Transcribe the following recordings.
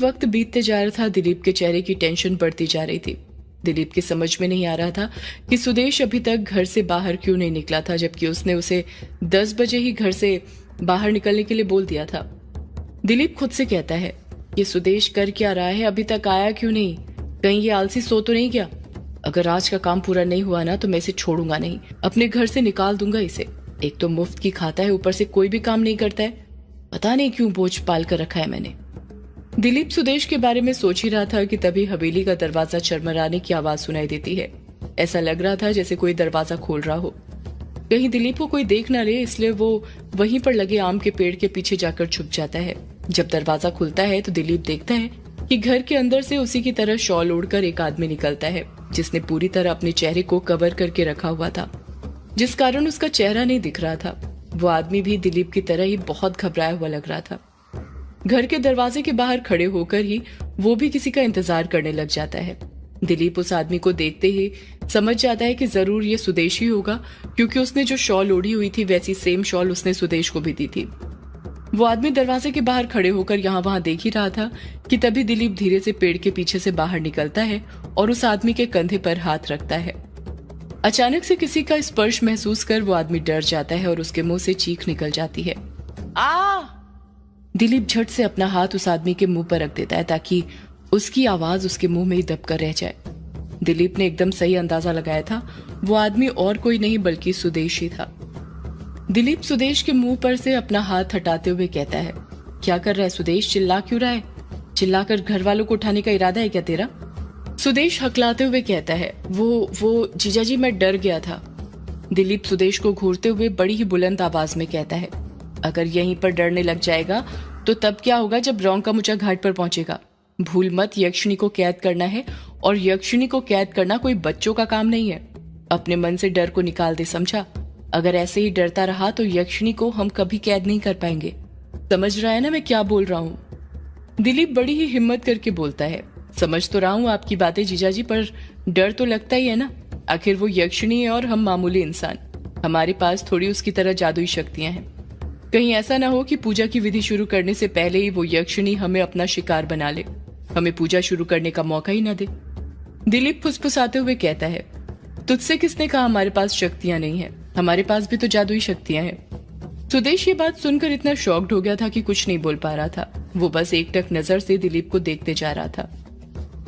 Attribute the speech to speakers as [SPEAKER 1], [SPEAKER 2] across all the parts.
[SPEAKER 1] वक्त बीतते जा रहा था। दिलीप के चेहरे की टेंशन बढ़ती जा रही थी। दिलीप की समझ में नहीं आ रहा था कि सुदेश अभी तक घर से बाहर क्यों नहीं निकला था, जबकि उसने उसे 10 बजे ही घर से बाहर निकलने के लिए बोल दिया था। दिलीप खुद से कहता है, ये सुदेश कर क्या रहा है, अभी तक आया क्यों नहीं, कहीं ये आलसी सो तो नहीं गया। अगर आज का काम पूरा नहीं हुआ ना तो मैं इसे छोड़ूंगा नहीं, अपने घर से निकाल दूंगा इसे। एक तो मुफ्त की खाता है, ऊपर से कोई भी काम नहीं करता है। पता नहीं क्यों बोझ पाल कर रखा है मैंने। दिलीप सुदेश के बारे में सोच ही रहा था कि तभी हवेली का दरवाजा चरमराने की आवाज सुनाई देती है। ऐसा लग रहा था जैसे कोई दरवाजा खोल रहा हो। कहीं दिलीप को कोई देख ना ले, इसलिए वो वहीं पर लगे आम के पेड़ के पीछे जाकर छुप जाता है। जब दरवाजा खुलता है तो दिलीप देखता है कि घर के अंदर से उसी की तरह शॉल ओढ़कर एक आदमी निकलता है, जिसने पूरी तरह अपने चेहरे को कवर करके रखा हुआ था, जिस कारण उसका चेहरा नहीं दिख रहा था। वो आदमी भी दिलीप की तरह ही बहुत घबराया हुआ लग रहा था। घर के दरवाजे के बाहर खड़े होकर ही वो भी किसी का इंतजार करने लग जाता है। दिलीप उस आदमी को देखते ही समझ जाता है कि जरूर ये सुदेश ही होगा, क्योंकि उसने जो शॉल ओढ़ी हुई थी वैसी सेम शॉल उसने सुदेश को भी दी थी। वो आदमी दरवाजे के बाहर खड़े होकर यहाँ वहां देख ही रहा था कि तभी दिलीप धीरे से पेड़ के पीछे से बाहर निकलता है और उस आदमी के कंधे पर हाथ रखता है। अचानक से किसी का स्पर्श महसूस कर वो आदमी डर जाता है और उसके मुंह से चीख निकल जाती है, आ! दिलीप झट से अपना हाथ उस आदमी के मुंह पर रख देता है ताकि उसकी आवाज उसके मुंह में ही दबकर रह जाए। दिलीप ने एकदम सही अंदाजा लगाया था, वो आदमी और कोई नहीं बल्कि सुदेश ही था। दिलीप सुदेश के मुंह पर से अपना हाथ हटाते हुए कहता है, क्या कर रहा है सुदेश, चिल्ला क्यों रहा है? चिल्लाकर घर वालों को उठाने का इरादा है क्या तेरा? सुदेश हकलाते हुए कहता है, वो जीजाजी मैं डर गया था। दिलीप सुदेश को घूरते हुए बड़ी ही बुलंद आवाज में कहता है, अगर यहीं पर डरने लग जाएगा तो तब क्या होगा जब रौंका-मुचा घाट पर पहुंचेगा। भूल मत, यक्षिणी को कैद करना है और यक्षिणी को कैद करना कोई बच्चों का काम नहीं है। अपने मन से डर को निकाल दे, समझा? अगर ऐसे ही डरता रहा तो यक्षिणी को हम कभी कैद नहीं कर पाएंगे। समझ रहा है ना मैं क्या बोल रहा हूँ? दिलीप बड़ी ही हिम्मत करके बोलता है, समझ तो रहा हूँ आपकी बातें जीजाजी, पर डर तो लगता ही है ना। आखिर वो यक्षिणी है और हम मामूली इंसान। हमारे पास थोड़ी उसकी तरह जादुई शक्तियां हैं। कहीं ऐसा ना हो कि पूजा की विधि शुरू करने से पहले ही वो यक्षिणी हमें अपना शिकार बना ले, हमें पूजा शुरू करने का मौका ही ना दे। दिलीप फुसफुसाते हुए कहता है, तुझसे किसने कहा हमारे पास शक्तियां नहीं है? हमारे पास भी तो जादुई शक्तियां हैं। सुदेश ये बात सुनकर इतना शॉक्ड हो गया था कि कुछ नहीं बोल पा रहा था। वो बस एकटक नजर से दिलीप को देखते जा रहा था।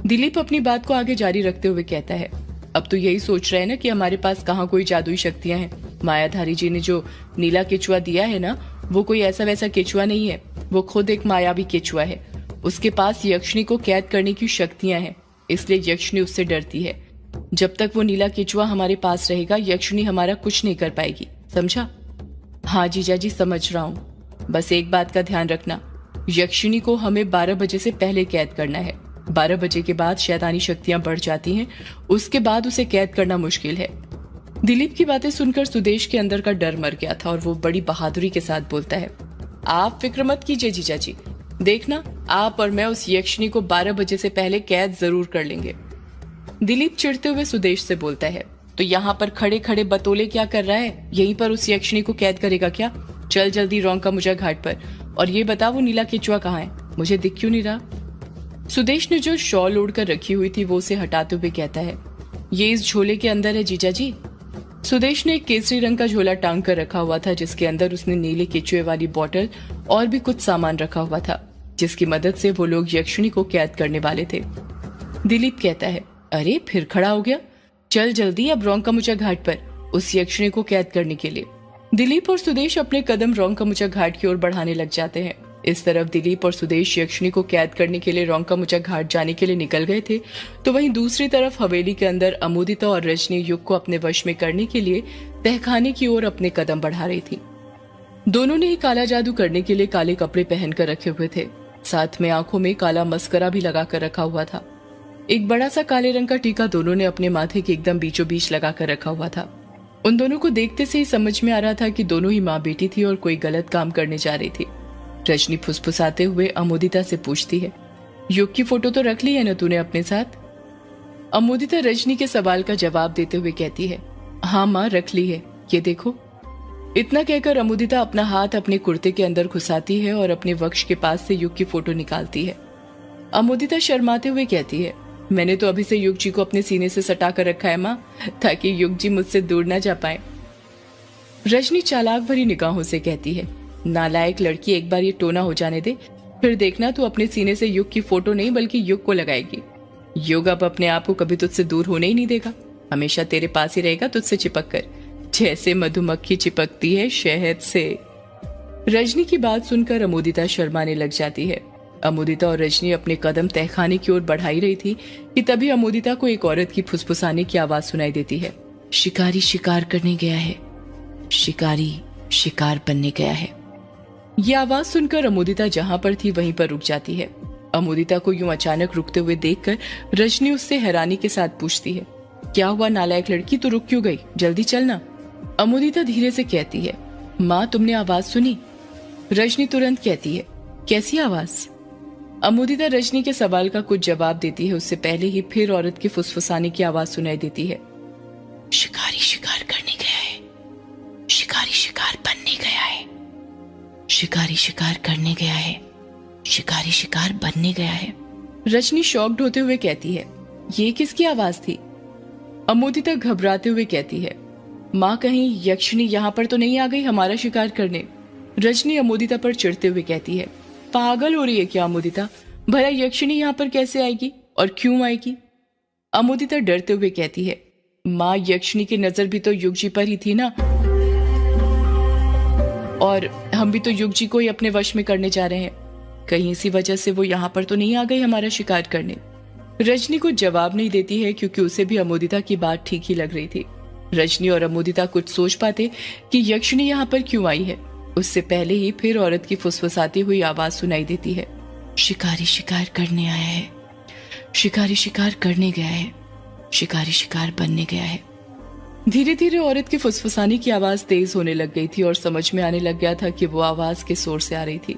[SPEAKER 1] दिलीप अपनी बात को आगे जारी रखते हुए कहता है, अब तो यही सोच रहे हैं ना कि हमारे पास कहाँ कोई जादुई शक्तियां हैं। मायाधारी जी ने जो नीला केचुआ दिया है ना, वो कोई ऐसा वैसा केचुआ नहीं है, वो खुद एक मायावी केचुआ है। उसके पास यक्षिणी को कैद करने की शक्तियां हैं, इसलिए यक्षिणी उससे डरती है। जब तक वो नीला केचुआ हमारे पास रहेगा यक्षिणी हमारा कुछ नहीं कर पाएगी, समझा? हाँ जीजाजी समझ रहा हूँ, बस एक बात का ध्यान रखना, यक्षिणी को हमें 12 बजे से पहले कैद करना है। 12 बजे के बाद शैतानी शक्तियां बढ़ जाती हैं, उसके बाद उसे कैद करना मुश्किल है। दिलीप की बातें सुनकर सुदेश के अंदर का डर मर गया था और वो बड़ी बहादुरी के साथ बोलता है, आप फिक्र मत कीजिए जीजाजी, देखना आप और मैं उस यक्षिणी को 12 बजे से पहले कैद जरूर कर लेंगे। दिलीप चिढ़ते हुए सुदेश से बोलता है, तो यहाँ पर खड़े खड़े बतौले क्या कर रहा है? यहीं पर उस यक्षिणी को कैद करेगा क्या? चल जल्दी रौंका-मुचा घाट पर, और ये बता वो नीला केचुआ कहाँ है? मुझे दिख क्यों नहीं रहा? सुदेश ने जो शॉल ओढ़कर रखी हुई थी वो उसे हटाते हुए कहता है, ये इस झोले के अंदर है जीजाजी। सुदेश ने एक केसरी रंग का झोला टांग कर रखा हुआ था, जिसके अंदर उसने नीले केचुए वाली बोतल और भी कुछ सामान रखा हुआ था, जिसकी मदद से वो लोग यक्षिणी को कैद करने वाले थे। दिलीप कहता है, अरे फिर खड़ा हो गया, चल जल्दी अब रौंका-मुचा घाट पर उस यक्षिणी को कैद करने के लिए। दिलीप और सुदेश अपने कदम रौंका-मुचा घाट की ओर बढ़ाने लग जाते हैं। इस तरफ दिलीप और सुदेश यक्षिणी को कैद करने के लिए रौंका-मुचा घाट जाने के लिए निकल गए थे, तो वहीं दूसरी तरफ हवेली के अंदर अमोदिता और रजनी युग को अपने वश में करने के लिए तहखाने की ओर अपने कदम बढ़ा रही थी। दोनों ने ही काला जादू करने के लिए काले कपड़े पहनकर रखे हुए थे, साथ में आंखों में काला मस्करा भी लगाकर रखा हुआ था। एक बड़ा सा काले रंग का टीका दोनों ने अपने माथे के एकदम बीचों बीच लगाकर रखा हुआ था। उन दोनों को देखते से ही समझ में आ रहा था कि दोनों ही माँ बेटी थी और कोई गलत काम करने जा रही थी। रजनी फुसफुसाते हुए अमोदिता से पूछती है, युग की फोटो तो रख ली है ना तूने अपने साथ? अमोदिता रजनी के सवाल का जवाब देते हुए कहती है, हाँ माँ रख ली है, ये देखो। इतना कहकर अमुदिता अपना हाथ अपने कुर्ते के अंदर घुसाती है और अपने वक्ष के पास से युग की फोटो निकालती है। अमुदिता शर्माते हुए कहती है, मैंने तो अभी से युग जी को अपने सीने से सटा कर रखा है माँ, ताकि युग जी मुझसे दूर ना जा पाए। रजनी चालाक भरी निगाहों से कहती है, नालायक लड़की, एक बार ये टोना हो जाने दे, फिर देखना तू अपने सीने से युग की फोटो नहीं बल्कि युग को लगाएगी। युग अब अपने आप को कभी तुझसे दूर होने ही नहीं देगा, हमेशा तेरे पास ही रहेगा, तुझसे चिपक कर, जैसे मधुमक्खी चिपकती है शहद से। रजनी की बात सुनकर अमुदिता शर्माने लग जाती है। अमुदिता और रजनी अपने कदम तहखाने की ओर बढ़ाई रही थी कि तभी अमुदिता को एक औरत की फुसफुसाने की आवाज सुनाई देती है, शिकारी शिकार करने गया है, शिकारी शिकार बनने गया है। यह आवाज सुनकर अमुदिता जहां पर थी वहीं पर रुक जाती है। अमुदिता को यूं अचानक रुकते हुए देखकर रजनी उससे हैरानी के साथ पूछती है, क्या हुआ नालायक लड़की, तू रुक क्यों गई, जल्दी चलना। अमुदिता धीरे से कहती है, माँ तुमने आवाज सुनी? रजनी तुरंत कहती है, कैसी आवाज? अमुदिता रजनी के सवाल का कुछ जवाब देती है उससे पहले ही फिर औरत की फुसफुसाने की आवाज सुनाई देती है, शिकारी शिकार करने गया है, शिकारी शिकार बनने गया है, शिकारी शिकार करने गया है, शिकारी शिकार बनने गया है। रजनी शॉक्ड होते हुए कहती है, ये किसकी आवाज थी? अमुदिता घबराते हुए कहती है, माँ कहीं यक्षिणी यहाँ पर तो नहीं आ गई हमारा शिकार करने? रजनी अमुदिता पर चिढ़ते हुए कहती है, पागल हो रही है क्या अमुदिता, भला यक्षिणी यहाँ पर कैसे आएगी और क्यों आएगी? अमुदिता डरते हुए कहती है, माँ यक्षिणी की नजर भी तो युग जी पर ही थी ना, और हम भी तो युग जी को ही अपने वश में करने जा रहे हैं, कहीं इसी वजह से वो यहाँ पर तो नहीं आ गई हमारा शिकार करने। रजनी कुछ जवाब नहीं देती है क्योंकि उसे भी अमुदिता की बात ठीक ही लग रही थी। रजनी और अमुदिता कुछ सोच पाते कि यक्षिणी यहाँ पर क्यों आई है, उससे पहले ही फिर औरत की फुसफुसाती हुई आवाज सुनाई देती है, शिकारी शिकार करने आया है, शिकारी शिकार करने गया है, शिकारी शिकार बनने गया है। धीरे धीरे औरत की फुसफुसाने की आवाज तेज होने लग गई थी और समझ में आने लग गया था कि वो आवाज किस सोर से आ रही थी।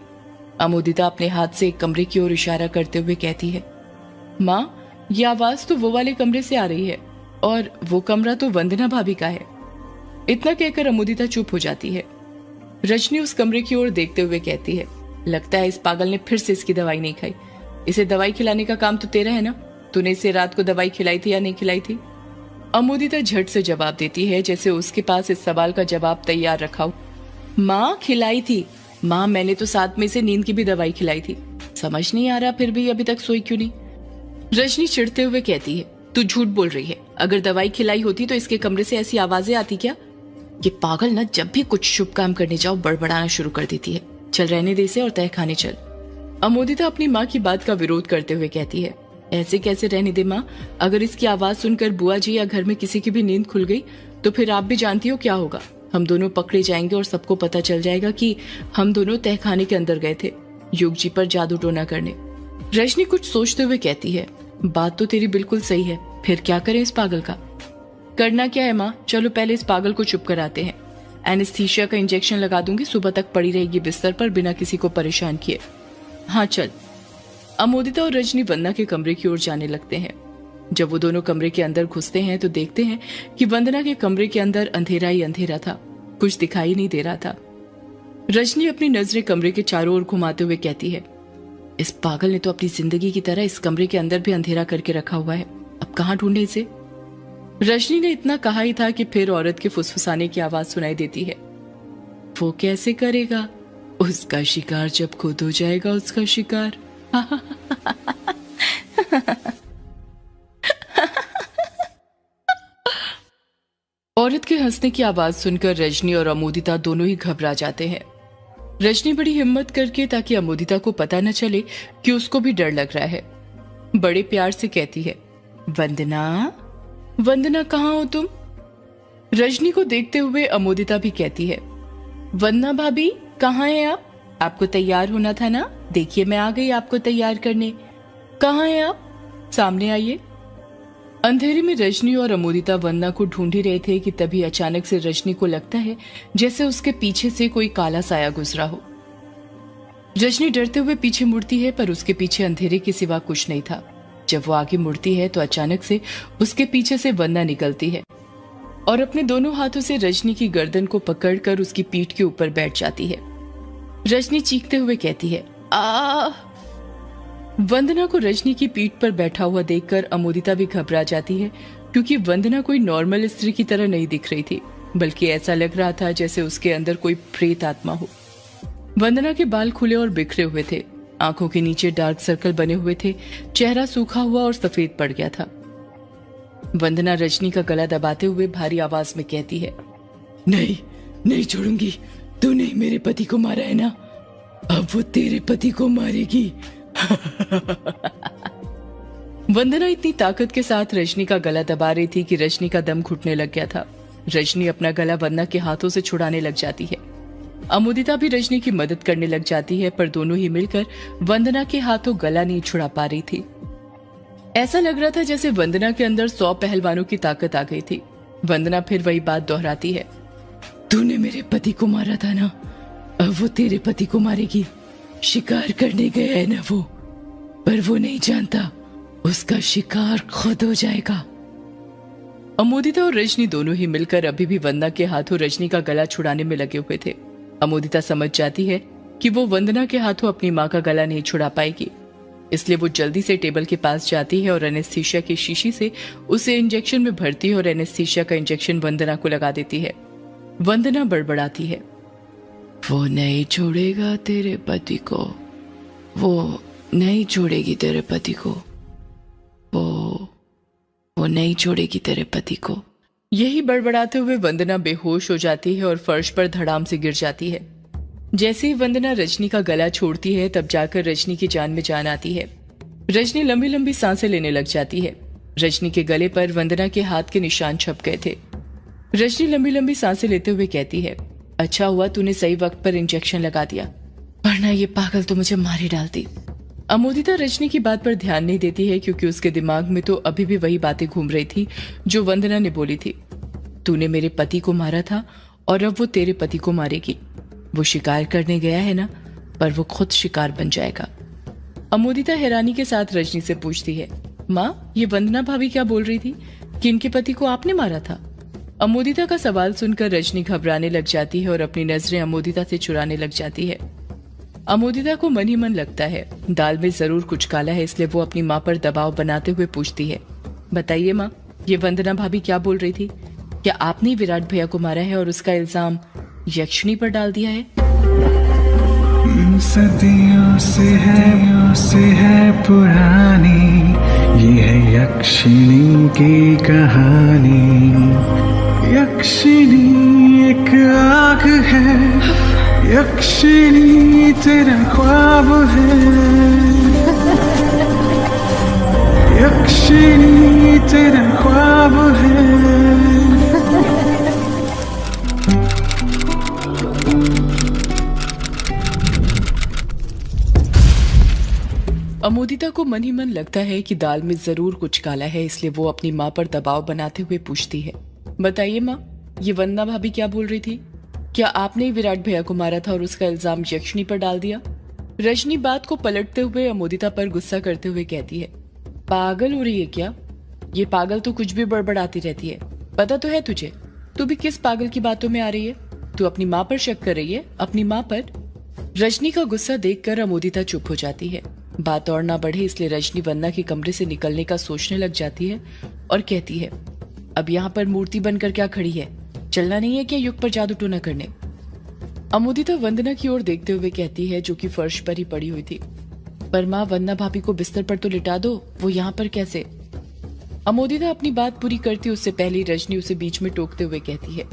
[SPEAKER 1] अमुदिता अपने हाथ से एक कमरे की ओर इशारा करते हुए कहती है, माँ ये आवाज तो वो वाले कमरे से आ रही है और वो कमरा तो वंदना भाभी का है। इतना कहकर अमुदिता चुप हो जाती है। रजनी उस कमरे की ओर देखते हुए कहती है, लगता है इस पागल ने फिर से इसकी दवाई नहीं खाई, इसे दवाई खिलाने का काम तो तेरा है ना, तूने इसे रात को दवाई खिलाई थी या नहीं खिलाई थी? अमुदिता झट से जवाब देती है जैसे उसके पास इस सवाल का जवाब तैयार रखा हो। माँ खिलाई थी, माँ मैंने तो साथ में से नींद की भी दवाई खिलाई थी, समझ नहीं आ रहा फिर भी अभी तक सोई क्यों नहीं? रजनी चिढ़ते हुए कहती है, तू झूठ बोल रही है, अगर दवाई खिलाई होती तो इसके कमरे से ऐसी आवाजें आती क्या? ये पागल ना जब भी कुछ शुभ काम करने जाओ बड़बड़ाना शुरू कर देती है, चल रहने दे इसे और तहखाने चल। अमुदिता अपनी माँ की बात का विरोध करते हुए कहती है, ऐसे कैसे रहने दे माँ, अगर इसकी आवाज सुनकर बुआ जी या घर में किसी की भी नींद खुल गई तो फिर आप भी जानती हो क्या होगा, हम दोनों पकड़े जाएंगे और सबको पता चल जाएगा कि हम दोनों तहखाने के अंदर गए थे युग जी पर जादू टोना करने। रजनी कुछ सोचते हुए कहती है, बात तो तेरी बिल्कुल सही है, फिर क्या करें इस पागल का? करना क्या है माँ, चलो पहले इस पागल को चुप कराते हैं, एनेस्थीसिया का इंजेक्शन लगा दूंगी, सुबह तक पड़ी रहेगी बिस्तर पर बिना किसी को परेशान किए। हाँ चल। अमुदिता और रजनी वंदना के कमरे की ओर जाने लगते हैं। जब वो दोनों कमरे के अंदर घुसते हैं तो देखते हैं कि वंदना के कमरे के अंदर अंधेरा ही अंधेरा था, कुछ दिखाई नहीं दे रहा था। रजनी अपनी नजरें कमरे के चारों ओर घुमाते हुए कहती है, इस पागल ने तो अपनी जिंदगी की तरह इस कमरे के अंदर भी अंधेरा करके रखा हुआ है, अब कहाँ ढूंढे इसे? रजनी ने इतना कहा ही था कि फिर औरत के फुसफुसाने की आवाज सुनाई देती है, वो कैसे करेगा, उसका शिकार जब खुद हो जाएगा उसका शिकार। औरत के हंसने की आवाज सुनकर रजनी और अमुदिता दोनों ही घबरा जाते हैं। रजनी बड़ी हिम्मत करके ताकि अमुदिता को पता न चले कि उसको भी डर लग रहा है, बड़े प्यार से कहती है, वंदना वंदना कहाँ हो तुम? रजनी को देखते हुए अमुदिता भी कहती है, वंदना भाभी कहाँ हैं आप? आपको तैयार होना था ना, देखिए मैं आ गई आपको तैयार करने, कहाँ हैं आप, सामने आइए। अंधेरे में रजनी और अमुदिता वंदना को ढूंढ ही रहे थे कि तभी अचानक से रजनी को लगता है जैसे उसके पीछे से कोई काला साया गुजरा हो। रजनी डरते हुए पीछे मुड़ती है पर उसके पीछे अंधेरे के सिवा कुछ नहीं था। जब वो आगे मुड़ती है तो अचानक से उसके पीछे से वंदना निकलती है और अपने दोनों हाथों से रजनी की गर्दन को पकड़कर उसकी पीठ के ऊपर बैठ जाती है। रजनी चीखते हुए कहती है, आ। वंदना को रजनी की पीठ पर बैठा हुआ देखकर अमोदिता भी घबरा जाती है, क्योंकि वंदना कोई नॉर्मल स्त्री की तरह नहीं दिख रही थी, बल्कि ऐसा लग रहा था जैसे उसके अंदर कोई प्रेत आत्मा हो। वंदना के बाल खुले और बिखरे हुए थे, आंखों के नीचे डार्क सर्कल बने हुए थे, चेहरा सूखा हुआ और सफेद पड़ गया था। वंदना रजनी का गला दबाते हुए भारी आवाज में कहती है, नहीं नहीं छोड़ूंगी, तूने मेरे पति को मारा है ना, अब वो तेरे पति को मारेगी। वंदना इतनी ताकत के साथ रजनी का गला दबा रही थी कि रजनी का दम घुटने लग गया था। रजनी अपना गला वंदना के हाथों से छुड़ाने लग जाती है। अमोदिता भी रजनी की मदद करने लग जाती है, पर दोनों ही मिलकर वंदना के हाथों गला नहीं छुड़ा पा रही थी। ऐसा लग रहा था जैसे वंदना के अंदर 100 पहलवानों की ताकत आ गई थी। वंदना फिर वही बात दोहराती है, तूने मेरे पति को मारा था ना, अब वो तेरे पति को मारेगी। शिकार करने गया है ना वो, पर वो नहीं जानता उसका शिकार खुद हो जाएगा। अमोदिता और रजनी दोनों ही मिलकर अभी भी वंदना के हाथों रजनी का गला छुड़ाने में लगे हुए थे। अमोदिता समझ जाती है कि वो वंदना के हाथों अपनी माँ का गला नहीं छुड़ा पाएगी, इसलिए वो जल्दी से टेबल के पास जाती है और एनेस्थीसिया की शीशी से उसे इंजेक्शन में भरती है और एनेस्थीसिया का इंजेक्शन वंदना को लगा देती है। वंदना बड़बड़ाती है, वो नहीं छोड़ेगा तेरे पति को, वो नहीं छोड़ेगी तेरे पति को, वो नहीं छोड़ेगी तेरे पति को। यही बड़बड़ाते हुए वंदना बेहोश हो जाती है और फर्श पर धड़ाम से गिर जाती है। जैसे ही वंदना रजनी का गला छोड़ती है, तब जाकर रजनी की जान में जान आती है। रजनी लंबी लंबी सांसें लेने लग जाती है। रजनी के गले पर वंदना के हाथ के निशान छप गए थे। रजनी लंबी लंबी सांसें लेते हुए कहती है, अच्छा हुआ तूने सही वक्त पर इंजेक्शन लगा दिया, वरना ये पागल तो मुझे मार ही डालती। अमोदिता रजनी की बात पर ध्यान नहीं देती है, क्योंकि उसके दिमाग में तो अभी भी वही बातें घूम रही थी जो वंदना ने बोली थी। तूने मेरे पति को मारा था और अब वो तेरे पति को मारेगी। वो शिकार करने गया है ना, पर वो खुद शिकार बन जाएगा। अमोदिता हैरानी के साथ रजनी से पूछती है, माँ ये वंदना भाभी क्या बोल रही थी कि इनके पति को आपने मारा था? अमोदिता का सवाल सुनकर रजनी घबराने लग जाती है और अपनी नजरें अमोदिता से चुराने लग जाती है। अमोदिता को मन ही मन लगता है दाल में जरूर कुछ काला है, इसलिए वो अपनी माँ पर दबाव बनाते हुए पूछती है, बताइए माँ ये वंदना भाभी क्या बोल रही थी? क्या आपने विराट भैया को मारा है और उसका इल्जाम यक्षिणी पर डाल दिया है?
[SPEAKER 2] सदियों से है पुरानी ये है यक्षिणी की कहानी। यक्षिणी एक आग है, यक्षिणी तेरा ख्वाब है, यक्षिणी तेरा ख्वाब है।
[SPEAKER 1] अमोदिता को मन ही मन लगता है कि दाल में जरूर कुछ काला है, इसलिए वो अपनी माँ पर दबाव बनाते हुए पूछती है, बताइए माँ ये वंदना भाभी क्या बोल रही थी? क्या आपने ही विराट भैया को मारा था और उसका इल्जाम यक्षिणी पर डाल दिया? रजनी बात को पलटते हुए अमोदिता पर गुस्सा करते हुए कहती है, पागल हो रही है क्या? ये पागल तो कुछ भी बड़बड़ाती रहती है, पता तो है तुझे? तू भी किस पागल की बातों में आ रही है? तू अपनी माँ पर शक कर रही है, अपनी माँ पर? रजनी का गुस्सा देखकर अमोदिता चुप हो जाती है। बात और ना बढ़े इसलिए रजनी वंदना के कमरे से निकलने का सोचने लग जाती है और कहती है, अब यहाँ पर मूर्ति बनकर क्या खड़ी है? चलना नहीं है क्या युग पर जादू टोना करने? अमोदिता वंदना की ओर देखते हुए कहती है, जो कि फर्श पर ही पड़ी हुई थी, पर माँ वंदना भाभी को बिस्तर पर तो लिटा दो, वो यहाँ पर कैसे? अमोदिता अपनी बात पूरी करती उससे पहले रजनी उसे बीच में टोकते हुए कहती है,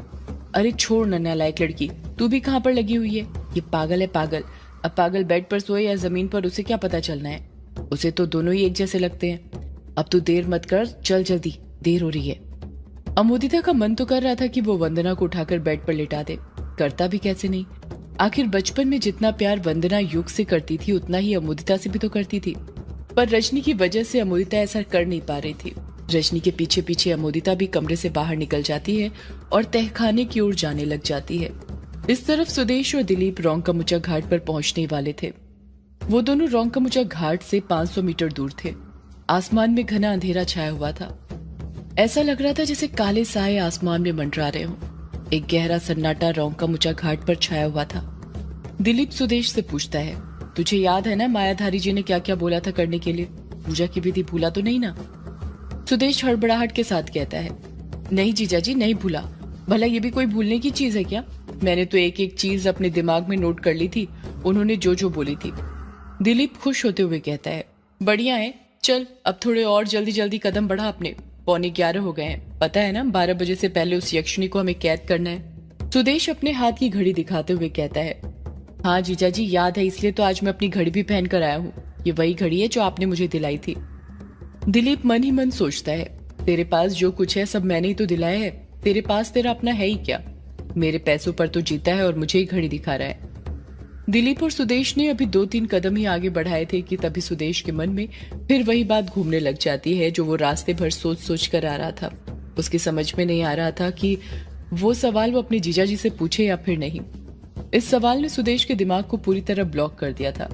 [SPEAKER 1] अरे छोड़ ना नालायक लड़की, तू भी कहाँ पर लगी हुई है? ये पागल है पागल। अब पागल बेड पर सोए या जमीन पर, उसे क्या पता चलना है? उसे तो दोनों ही एक जैसे लगते हैं। अब तू देर मत कर, चल जल्दी, देर हो रही है। अमोदिता का मन तो कर रहा था कि वो वंदना को उठाकर बेड पर लिटा दे, करता भी कैसे नहीं? आखिर बचपन में जितना प्यार वंदना युग से करती थी उतना ही अमोदिता से भी तो करती थी, पर रजनी की वजह से अमोदिता ऐसा कर नहीं पा रही थी। रजनी के पीछे पीछे अमोदिता भी कमरे से बाहर निकल जाती है और तहखाने की ओर जाने लग जाती है। इस तरफ सुदेश और दिलीप रोंगकामुचा घाट पर पहुंचने वाले थे। वो दोनों रोंगकामुचा घाट से 500 मीटर दूर थे। आसमान में घना अंधेरा छाया हुआ था। ऐसा लग रहा था जैसे काले साए आसमान में मंडरा रहे हों। एक गहरा सन्नाटा रोंका घाट पर छाया हुआ था। दिलीप सुदेश से पूछता है, तुझे याद है ना मायाधारी जी ने क्या क्या बोला था करने के लिए? पूजा की विधि भूला तो नहीं ना? सुदेश हड़बड़ाहट के साथ कहता है, नहीं जीजा जी, नहीं भूला। भला ये भी कोई भूलने की चीज है क्या? मैंने तो एक एक चीज अपने दिमाग में नोट कर ली थी, उन्होंने जो जो बोली थी। दिलीप खुश होते हुए कहता है, बढ़िया है, चल अब थोड़े और जल्दी जल्दी कदम बढ़ा अपने। 11:45 हो गए हैं, पता है ना 12 बजे से पहले उस यक्षिणी को हमें कैद करना है। सुदेश अपने हाथ की घड़ी दिखाते हुए कहता है, हाँ जीजा जी याद है, इसलिए तो आज मैं अपनी घड़ी भी पहन कर आया हूँ। ये वही घड़ी है जो आपने मुझे दिलाई थी। दिलीप मन ही मन सोचता है, तेरे पास जो कुछ है सब मैंने ही तो दिलाया है, तेरे पास तेरा अपना है ही क्या? मेरे पैसों पर तो जीता है और मुझे ही घड़ी दिखा रहा है। दिलीप और सुदेश ने अभी 2-3 कदम ही आगे बढ़ाए थे कि तभी सुदेश के मन में फिर वही बात घूमने लग जाती है जो वो रास्ते भर सोच सोच कर आ रहा था। उसकी समझ में नहीं आ रहा था कि वो सवाल वो अपने जीजा जी से पूछे या फिर नहीं। इस सवाल ने सुदेश के दिमाग को पूरी तरह ब्लॉक कर दिया था।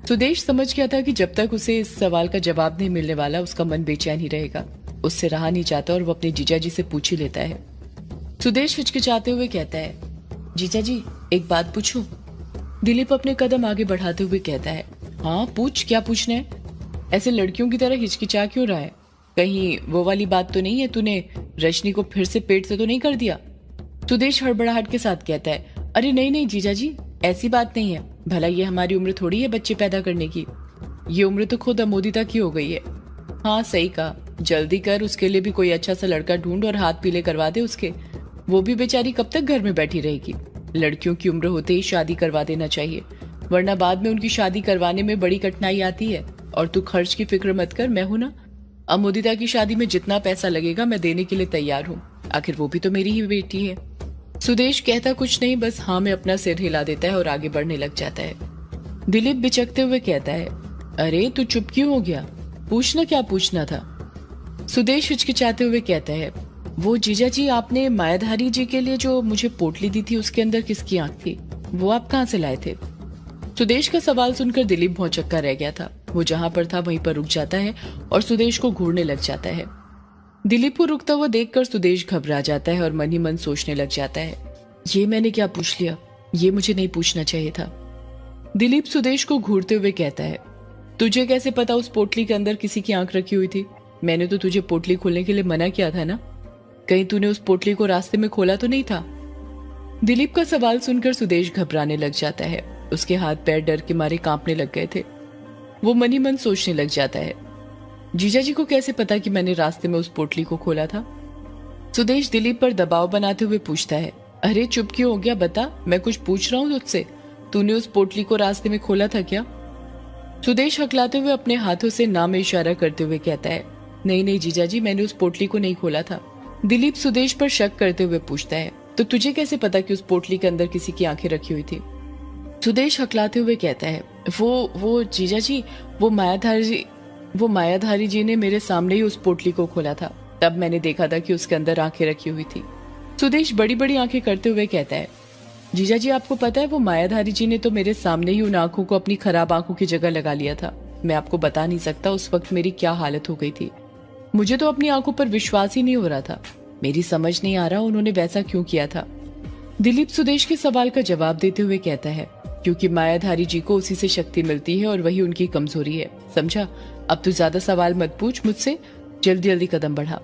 [SPEAKER 1] सुदेश समझ गया था कि जब तक उसे इस सवाल का जवाब नहीं मिलने वाला उसका मन बेचैन ही रहेगा। उससे रहा नहीं जाता और वो अपने जीजा जी से पूछ ही लेता है। सुदेश हिचकिचाते हुए कहता है, जीजा जी एक बात पूछूं? दिलीप अपने कदम आगे बढ़ाते हुए कहता है, हाँ पूछ, क्या पूछना है? ऐसे लड़कियों की तरह हिचकिचा क्यों रहा है? कहीं वो वाली बात तो नहीं है, तूने रजनी को फिर से पेट से तो नहीं कर दिया? सुदेश हड़बड़ाहट के साथ कहता है, अरे नहीं नहीं जीजा जी, ऐसी बात नहीं है। भला ये हमारी उम्र थोड़ी है बच्चे पैदा करने की, ये उम्र तो खुद अमोदिता की हो गई है। हाँ सही कहा, जल्दी कर, उसके लिए भी कोई अच्छा सा लड़का ढूंढ और हाथ पीले करवा दे उसके। वो भी बेचारी कब तक घर में बैठी रहेगी? लड़कियों की उम्र होते ही शादी करवा देना चाहिए, वरना बाद में उनकी शादी करवाने में बड़ी कठिनाई आती है। और तू खर्च की फिक्र मत कर, मैं हूं ना। अमोदिता की शादी में जितना पैसा लगेगा मैं देने के लिए तैयार हूँ, आखिर वो भी तो मेरी ही बेटी है। सुदेश कहता कुछ नहीं, बस हाँ में अपना सिर हिला देता है और आगे बढ़ने लग जाता है। दिलीप बिचकते हुए कहता है, अरे तू चुप क्यों हो गया? पूछना, क्या पूछना था? सुदेश हिचकिचाते हुए कहता है, वो जीजा जी आपने मायाधारी जी के लिए जो मुझे पोटली दी थी उसके अंदर किसकी आंख थी? वो आप कहाँ से लाए थे? सुदेश का सवाल सुनकर दिलीप भौचक्का रह गया था। वो जहां पर था वहीं पर रुक जाता है और सुदेश को घूरने लग जाता है। दिलीप को रुकता हुआ देखकर सुदेश घबरा जाता है और मन ही मन सोचने लग जाता है, ये मैंने क्या पूछ लिया? ये मुझे नहीं पूछना चाहिए था। दिलीप सुदेश को घूरते हुए कहता है, तुझे कैसे पता उस पोटली के अंदर किसी की आंख रखी हुई थी? मैंने तो तुझे पोटली खोलने के लिए मना किया था ना? कहीं तूने उस पोटली को रास्ते में खोला तो नहीं था? दिलीप का सवाल सुनकर सुदेश घबराने लग जाता है। उसके हाथ पैर डर के मारे कांपने लग गए थे। वो मन ही मन सोचने लग जाता है, जीजा जी को कैसे पता कि मैंने रास्ते में उस पोटली को खोला था? सुदेश दिलीप पर दबाव बनाते हुए पूछता है, अरे चुप क्यों हो गया? बता, मैं कुछ पूछ रहा हूँ तुझसे। तूने उस पोटली को रास्ते में खोला था क्या? सुदेश हकलाते हुए अपने हाथों से ना में इशारा करते हुए कहता है, नहीं नहीं जीजा जी, मैंने उस पोटली को नहीं खोला था। दिलीप सुदेश पर शक करते हुए पूछता है, तो तुझे कैसे पता कि उस पोटली के अंदर किसी की आंखें रखी हुई थी? सुदेश हकलाते हुए कहता है, वो जीजा जी, वो मायाधारी जी ने मेरे सामने ही उस पोटली को खोला था, तब मैंने देखा था कि उसके अंदर आंखें रखी हुई थी। सुदेश बड़ी बड़ी आंखें करते हुए कहता है, जीजा जी आपको पता है वो मायाधारी जी ने तो मेरे सामने ही उन आंखों को अपनी खराब आंखों की जगह लगा लिया था। मैं आपको बता नहीं सकता उस वक्त मेरी क्या हालत हो गई थी। मुझे तो अपनी आंखों पर विश्वास ही नहीं हो रहा था। मेरी समझ नहीं आ रहा उन्होंने वैसा क्यों किया था। दिलीप सुदेश के सवाल का जवाब देते हुए कहता है, क्योंकि मायाधारी जी को उसी से शक्ति मिलती है और वही उनकी कमजोरी है, समझा? अब तू ज्यादा सवाल मत पूछ मुझसे, जल्दी जल्दी कदम बढ़ा।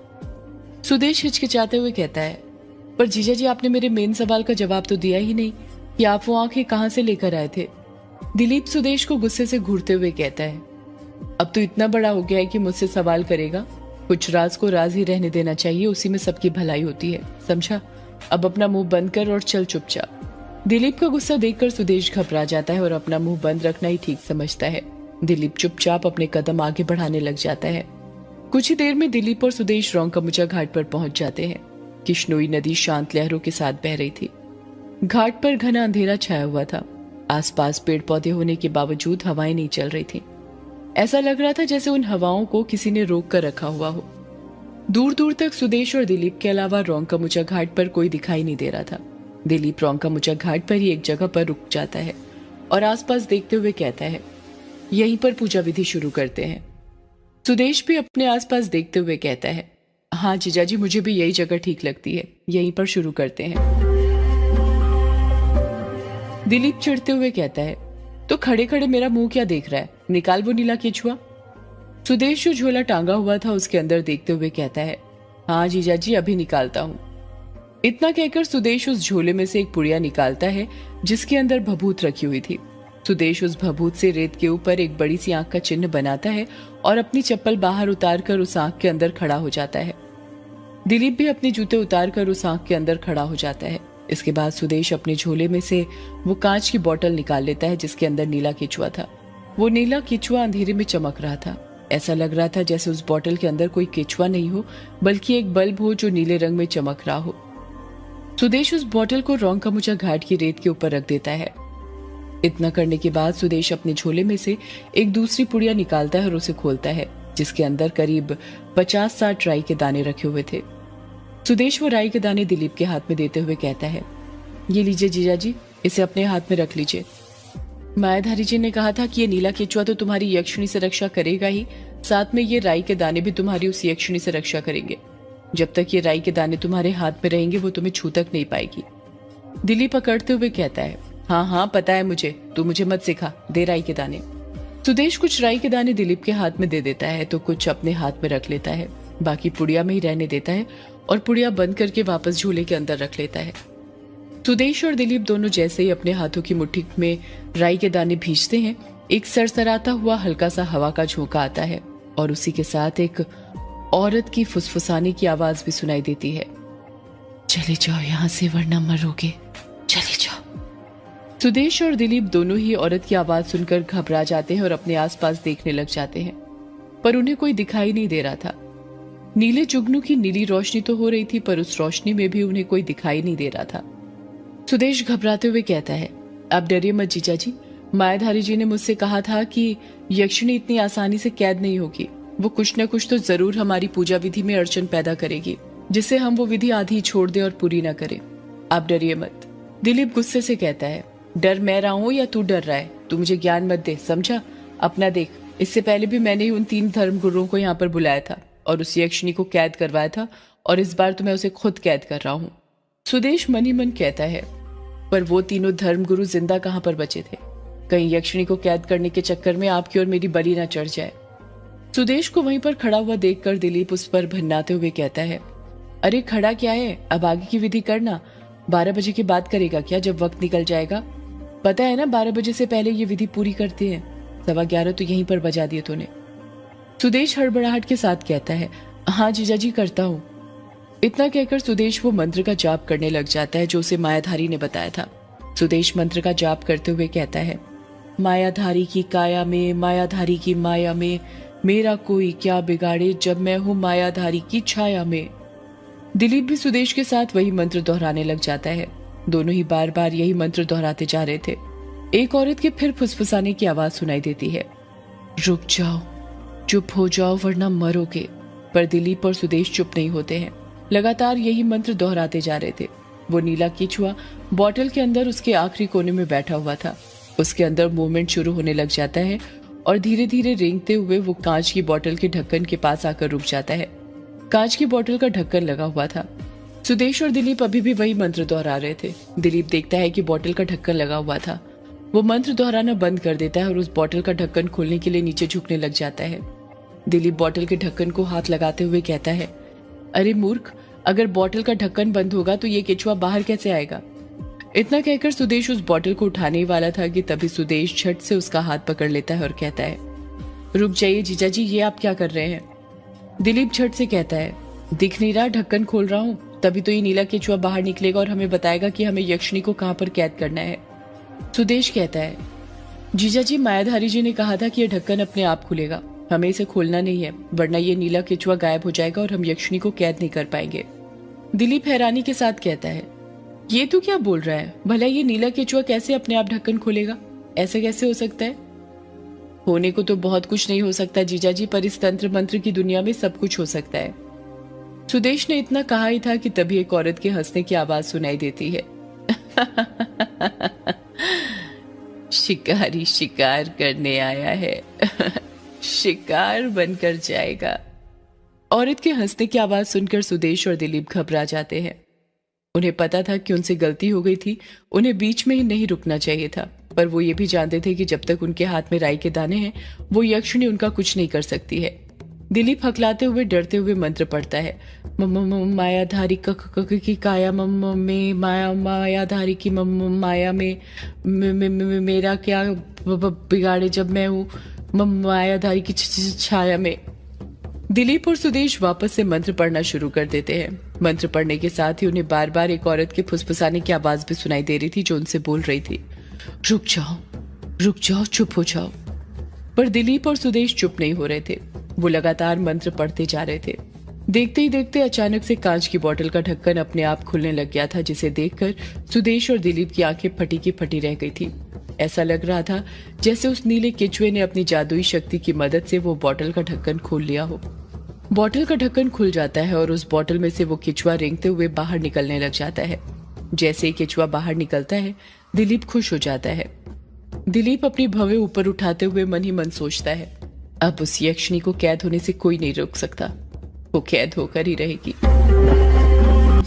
[SPEAKER 1] सुदेश हिचकिचाते हुए कहता है, पर जीजा जी आपने मेरे मेन सवाल का जवाब तो दिया ही नहीं कि आप वो आंखें कहां से लेकर आए थे। दिलीप सुदेश को गुस्से से घूरते हुए कहता है, अब तो इतना बड़ा हो गया है कि मुझसे सवाल करेगा? कुछ राज को राज ही रहने देना चाहिए, उसी में सबकी भलाई होती है, समझा? अब अपना मुंह बंद कर और चल चुपचाप। दिलीप का गुस्सा देखकर सुदेश घबरा जाता है और अपना मुंह बंद रखना ही ठीक समझता है। दिलीप चुपचाप अपने कदम आगे बढ़ाने लग जाता है। कुछ ही देर में दिलीप और सुदेश रोंका घाट पर पहुंच जाते हैं। किश्नोई नदी शांत लहरों के साथ बह रही थी। घाट पर घना अंधेरा छाया हुआ था। आसपास पेड़ पौधे होने के बावजूद हवाएं नहीं चल रही थी। ऐसा लग रहा था जैसे उन हवाओं को किसी ने रोक कर रखा हुआ हो। दूर दूर तक सुदेश और दिलीप के अलावा रोंका घाट पर कोई दिखाई नहीं दे रहा था। दिलीप रोंका घाट पर ही एक जगह पर रुक जाता है और आसपास देखते हुए कहता है, यहीं पर पूजा विधि शुरू करते हैं। सुदेश भी अपने आसपास देखते हुए कहता है, हाँ जीजा जी, मुझे भी यही जगह ठीक लगती है, यहीं पर शुरू करते हैं। दिलीप चिढ़ते हुए कहता है, तो खड़े खड़े मेरा मुंह क्या देख रहा है, निकाल वो नीला केचुआ। सुदेश जो झोला टांगा हुआ था उसके अंदर देखते हुए कहता है, हाँ जीजा जी, अभी निकालता हूँ। इतना कहकर सुदेश उस झोले में से एक पुड़िया निकालता है जिसके अंदर भभूत रखी हुई थी। सुदेश उस भभूत से रेत के ऊपर एक बड़ी सी आंख का चिन्ह बनाता है और अपनी चप्पल बाहर उतार कर उस आंख के अंदर खड़ा हो जाता है। दिलीप भी अपने जूते उतार कर उस आंख के अंदर खड़ा हो जाता है। इसके बाद सुदेश अपने झोले में से वो कांच की बोतल निकाल लेता है जिसके अंदर नीला केचुआ था। वो नीला केचुआ अंधेरे में चमक रहा था। ऐसा लग रहा था जैसे उस बोतल के अंदर कोई केचुआ नहीं हो बल्कि एक बल्ब हो जो नीले रंग में चमक रहा हो। सुदेश उस बोतल को रोंगकामुचा घाट की रेत के ऊपर रख देता है। इतना करने के बाद सुदेश अपने झोले में से एक दूसरी पुड़िया निकालता है और उसे खोलता है जिसके अंदर करीब 50-60 राई के दाने रखे हुए थे। सुदेश वो राई के दाने दिलीप के हाथ में देते हुए कहता है, ये लीजिए जीजा जी, इसे अपने हाथ में रख लीजिए। मायाधारी जी ने कहा था कि ये नीला केचुआ तो तुम्हारी यक्षिणी से रक्षा करेगा ही, साथ में ये राई के दाने भी तुम्हारी उस यक्षिणी से रक्षा करेंगे। जब तक ये राई के दाने तुम्हारे हाथ में रहेंगे वो तुम्हें छू तक नहीं पाएगी। दिलीप पकड़ते हुए कहता है, हाँ हाँ पता है मुझे, तू मुझे मत सिखा, दे राई के दाने। सुदेश कुछ राई के दाने दिलीप के हाथ में दे देता है तो कुछ अपने हाथ में रख लेता है, बाकी पुड़िया में ही रहने देता है और पुड़िया बंद करके वापस झोले के अंदर रख लेता है। सुदेश और दिलीप दोनों जैसे ही अपने हाथों की मुट्ठी में राई के दाने भींचते हैं, एक सरसराता हुआ हल्का सा हवा का झोंका आता है और उसी के साथ एक औरत की फुसफुसाने की आवाज भी सुनाई देती है, चले जाओ यहाँ से वरना मरोगे, चले जाओ। सुदेश और दिलीप दोनों ही औरत की आवाज सुनकर घबरा जाते हैं और अपने आसपास देखने लग जाते हैं, पर उन्हें कोई दिखाई नहीं दे रहा था। नीले जुगनू की नीली रोशनी तो हो रही थी पर उस रोशनी में भी उन्हें कोई दिखाई नहीं दे रहा था। सुदेश घबराते हुए कहता है, आप डरिए मत जीजा जी, मायाधारी जी ने मुझसे कहा था कि यक्षिणी इतनी आसानी से कैद नहीं होगी, वो कुछ न कुछ तो जरूर हमारी पूजा विधि में अड़चन पैदा करेगी जिससे हम वो विधि आधी छोड़ दें और पूरी न करें। आप डरिए मत। दिलीप गुस्से से कहता है, डर मैं रहा हूं या तू डर रहा है? तू मुझे ज्ञान मत दे, समझा? अपना देख, इससे पहले भी मैंने ही उन 3 धर्मगुरुओं को यहाँ पर बुलाया था और उस यक्षिणी को कैद करवाया था और इस बार तो मैं उसे खुद कैद कर रहा हूँ। सुदेश मन ही मन कहता है, पर वो तीनों धर्मगुरु जिंदा कहाँ पर बचे थे? कहीं यक्षिणी को कैद करने के चक्कर में आपकी और मेरी बलि न चढ़ जाए। सुदेश को वहीं पर खड़ा हुआ देखकर दिलीप उस पर भन्नाते हुए कहता है, अरे खड़ा क्या है, अब आगे की विधि करना। 12 बजे की बात करेगा क्या जब वक्त निकल जाएगा? पता है ना 12 बजे से पहले ये विधि पूरी करते हैं। 11:15 तो यहीं पर बजा दिए तूने। सुदेश हड़बड़ाहट के साथ कहता है, हाँ जीजा जी करता हूँ। इतना कहकर सुदेश वो मंत्र का जाप करने लग जाता है जो उसे मायाधारी ने बताया था। सुदेश मंत्र का जाप करते हुए कहता है, मायाधारी की काया में, मायाधारी की माया में, मेरा कोई क्या बिगाड़े जब मैं हूं मायाधारी की छाया में। दिलीप भी सुदेश के साथ वही मंत्र दोहराने लग जाता है। दोनों ही बार बार यही मंत्र दोहराते जा रहे थे। एक औरत के फिर फुसफुसाने की आवाज सुनाई देती है, रुक जाओ, चुप हो जाओ वरना मरोगे। पर दिलीप और सुदेश चुप नहीं होते हैं, लगातार यही मंत्र दोहराते जा रहे थे। वो नीला केचुआ बॉटल के अंदर उसके आखिरी कोने में बैठा हुआ था। उसके अंदर मूवमेंट शुरू होने लग जाता है और धीरे धीरे रेंगते हुए वो कांच की बोतल के ढक्कन के पास आकर रुक जाता है। कांच की बोतल का ढक्कन लगा हुआ था। सुदेश और दिलीप अभी भी वही मंत्र दोहरा रहे थे। दिलीप देखता है कि बोतल का ढक्कन लगा हुआ था। वो मंत्र दोहराना बंद कर देता है और उस बोतल का ढक्कन खोलने के लिए नीचे झुकने लग जाता है। दिलीप बोतल के ढक्कन को हाथ लगाते हुए कहता है, अरे मूर्ख, अगर बोतल का ढक्कन बंद होगा तो ये केचुआ बाहर कैसे आएगा? इतना कहकर सुदेश उस बोतल को उठाने ही वाला था कि तभी सुदेश झट से उसका हाथ पकड़ लेता है और कहता है, रुक जाइए जीजा जी, ये आप क्या कर रहे हैं? दिलीप झट से कहता है, दिख नहीं रहा, ढक्कन खोल रहा हूँ, तभी तो ये नीला केचुआ बाहर निकलेगा और हमें बताएगा कि हमें यक्षिणी को कहाँ पर कैद करना है। सुदेश कहता है, जीजा जी, मायाधारी जी ने कहा था कि यह ढक्कन अपने आप खुलेगा, हमें इसे खोलना नहीं है वरना ये नीला केचुआ गायब हो जाएगा और हम यक्षिणी को कैद नहीं कर पाएंगे। दिलीप हैरानी के साथ कहता है, ये तू क्या बोल रहा है? भला ये नीला केचुआ कैसे अपने आप ढक्कन खोलेगा? ऐसे कैसे हो सकता है? होने को तो बहुत कुछ नहीं हो सकता जीजा जी, पर इस तंत्र मंत्र की दुनिया में सब कुछ हो सकता है। सुदेश ने इतना कहा ही था कि तभी एक औरत के हंसने की आवाज सुनाई देती है। शिकारी शिकार करने आया है, शिकार बनकर जाएगा। औरत के हंसने की आवाज सुनकर सुदेश और दिलीप घबरा जाते हैं। उन्हें पता था कि उनसे गलती हो गई थी, उन्हें बीच में ही नहीं रुकना चाहिए था, पर वो ये भी जानते थे कि जब तक उनके हाथ में राई के दाने हैं वो यक्षिणी उनका कुछ नहीं कर सकती है। दिलीप हकलाते हुए डरते हुए मंत्र पढ़ता है, मायाधारी की काया में माया मायाधारी की माया में मेरा क्या बिगाड़े जब मैं हूँ मायाधारी की छाया में। दिलीप और सुदेश वापस से मंत्र पढ़ना शुरू कर देते हैं। मंत्र पढ़ने के साथ ही उन्हें बार बार एक औरत के फुसफुसाने की आवाज भी सुनाई दे रही थी जो उनसे बोल रही थी, रुक जाओ, चुप हो जाओ। पर दिलीप और सुदेश चुप नहीं हो रहे थे, वो लगातार मंत्र पढ़ते जा रहे थे। देखते ही देखते अचानक से कांच की बोतल का ढक्कन अपने आप खुलने लग गया था, जिसे देखकर सुदेश और दिलीप की आंखें फटी की फटी रह गई थी। ऐसा लग रहा था जैसे उस नीले केचुए ने अपनी जादुई शक्ति की मदद से वो बोतल का ढक्कन खोल लिया हो। बोतल का ढक्कन खुल जाता है और उस बोतल में से वो केचुआ रेंगते हुए बाहर निकलने लग जाता है। जैसे ही केचुआ बाहर निकलता है दिलीप खुश हो जाता है। दिलीप अपनी भवें ऊपर उठाते हुए मन ही मन सोचता है, अब उस यक्षिणी को कैद होने से कोई नहीं रोक सकता, वो कैद होकर ही रहेगी।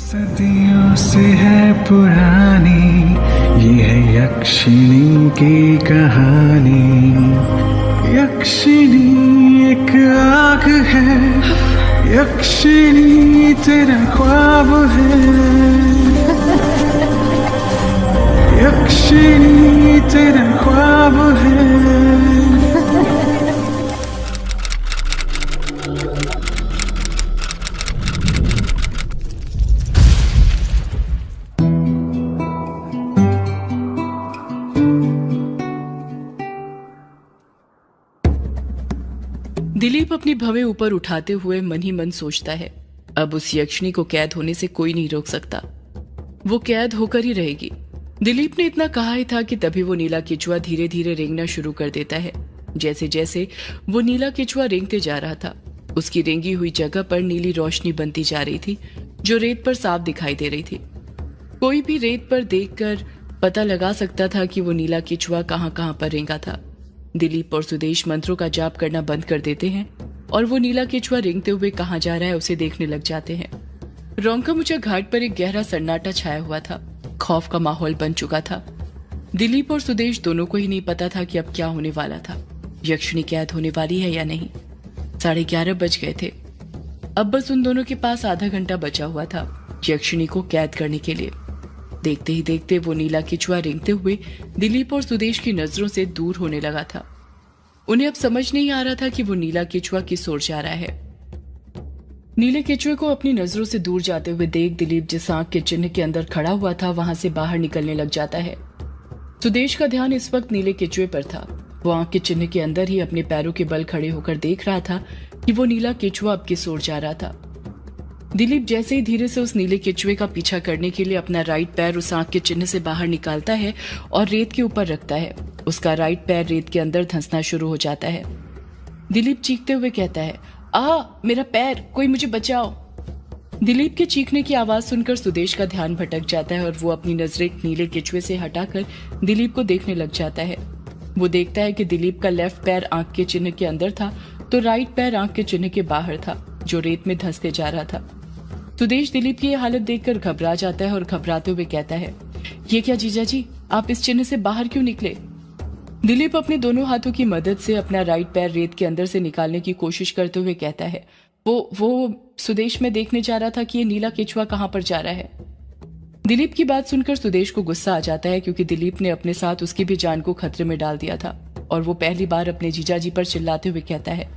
[SPEAKER 2] सदियों से है पुरानी ये है यक्षिणी की कहानी। यक्षिणी एक आग है, यक्षिणी तेरा ख्वाब है, यक्षिणी तेरा ख्वाब है।
[SPEAKER 1] दिलीप अपनी भवें ऊपर उठाते हुए मन ही मन सोचता है, अब उस यक्षिणी को कैद होने से कोई नहीं रोक सकता, वो कैद होकर ही रहेगी। दिलीप ने इतना कहा ही था कि तभी वो नीला केचुआ धीरे धीरे रेंगना शुरू कर देता है। जैसे जैसे वो नीला केचुआ रेंगते जा रहा था, उसकी रेंगी हुई जगह पर नीली रोशनी बनती जा रही थी जो रेत पर साफ दिखाई दे रही थी। कोई भी रेत पर देखकर पता लगा सकता था कि वो नीला केचुआ कहाँ कहाँ पर रेंगा था। दिलीप और सुदेश मंत्रों का जाप करना बंद कर देते हैं और वो नीला केचुआ रेंगते हुए कहाँ जा रहा है उसे देखने लग जाते हैं। रोंकामुचा घाट पर एक गहरा सन्नाटा छाया हुआ था, खौफ का माहौल बन चुका था। दिलीप और सुदेश दोनों को ही नहीं पता था कि अब क्या होने वाला था, यक्षिणी कैद होने वाली है या नहीं। 11:30 बज गए थे। अब बस उन दोनों के पास आधा घंटा बचा हुआ था यक्षिणी को कैद करने के लिए। देखते ही देखते वो नीला केचुआ रेंगते हुए दिलीप और सुदेश की नजरों से दूर होने लगा था। उन्हें अब समझ नहीं आ रहा था कि वो नीला केचुआ किस ओर जा रहा है। नीले केचुए को अपनी नजरों से दूर जाते हुए देख दिलीप जिस आंख के चिन्ह के अंदर खड़ा हुआ था वहां से बाहर निकलने लग जाता है। सुदेश का ध्यान इस वक्त नीले केचुए पर था। वो आंख के चिन्ह के अंदर ही अपने पैरों के बल खड़े होकर देख रहा था कि वो नीला केचुआ अब किस ओर जा रहा था। दिलीप जैसे ही धीरे से उस नीले केचुए का पीछा करने के लिए अपना राइट पैर उस आंख के चिन्ह से बाहर निकालता है और रेत के ऊपर रखता है। उसका राइट पैर रेत के अंदर धंसना शुरू हो जाता है। दिलीप चीखते हुए कहता है, मेरा पैर, कोई मुझे बचाओ। दिलीप के चीखने की आवाज सुनकर सुदेश का ध्यान भटक जाता है और वो अपनी नजरें नीले केचुए से हटाकर दिलीप को देखने लग जाता है। वो देखता है कि दिलीप का लेफ्ट पैर आंख के चिन्ह के अंदर था तो राइट पैर आंख के चिन्ह के बाहर था जो रेत में धंसते जा रहा था। सुदेश दिलीप की ये हालत देखकर घबरा जाता है और घबराते हुए कहता है, ये क्या जीजा जी, आप इस चिन्ह से बाहर क्यों निकले? दिलीप अपने दोनों हाथों की मदद से अपना राइट पैर रेत के अंदर से निकालने की कोशिश करते हुए कहता है, वो सुदेश में देखने जा रहा था कि ये नीला केचुआ कहाँ पर जा रहा है। दिलीप की बात सुनकर सुदेश को गुस्सा आ जाता है क्योंकि दिलीप ने अपने साथ उसकी भी जान को खतरे में डाल दिया था और वो पहली बार अपने जीजा जी पर चिल्लाते हुए कहता है,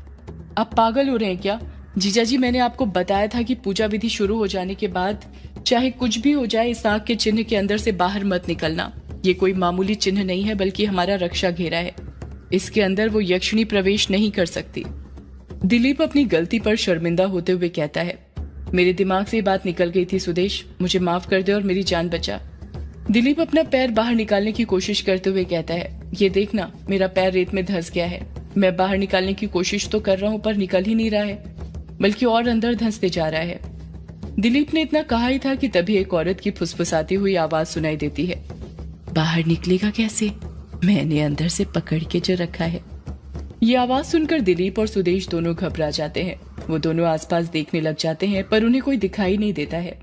[SPEAKER 1] आप पागल हो रहे हैं क्या? जीजा जी, मैंने आपको बताया था कि पूजा विधि शुरू हो जाने के बाद चाहे कुछ भी हो जाए इस आंख के चिन्ह के अंदर से बाहर मत निकलना। ये कोई मामूली चिन्ह नहीं है बल्कि हमारा रक्षा घेरा है, इसके अंदर वो यक्षिणी प्रवेश नहीं कर सकती। दिलीप अपनी गलती पर शर्मिंदा होते हुए कहता है, मेरे दिमाग से ये बात निकल गई थी सुदेश, मुझे माफ कर दे और मेरी जान बचा। दिलीप अपना पैर बाहर निकालने की कोशिश करते हुए कहता है, ये देखना, मेरा पैर रेत में धंस गया है। मैं बाहर निकालने की कोशिश तो कर रहा हूँ पर निकल ही नहीं रहा है, बल्कि और अंदर धंसते जा रहा है। दिलीप ने इतना कहा ही था कि तभी एक औरत की फुसफुसाती हुई आवाज सुनाई देती है, बाहर निकलेगा कैसे? मैंने अंदर से पकड़ के जो रखा है। ये आवाज सुनकर दिलीप और सुदेश दोनों घबरा जाते हैं। वो दोनों आसपास देखने लग जाते हैं पर उन्हें कोई दिखाई नहीं देता है।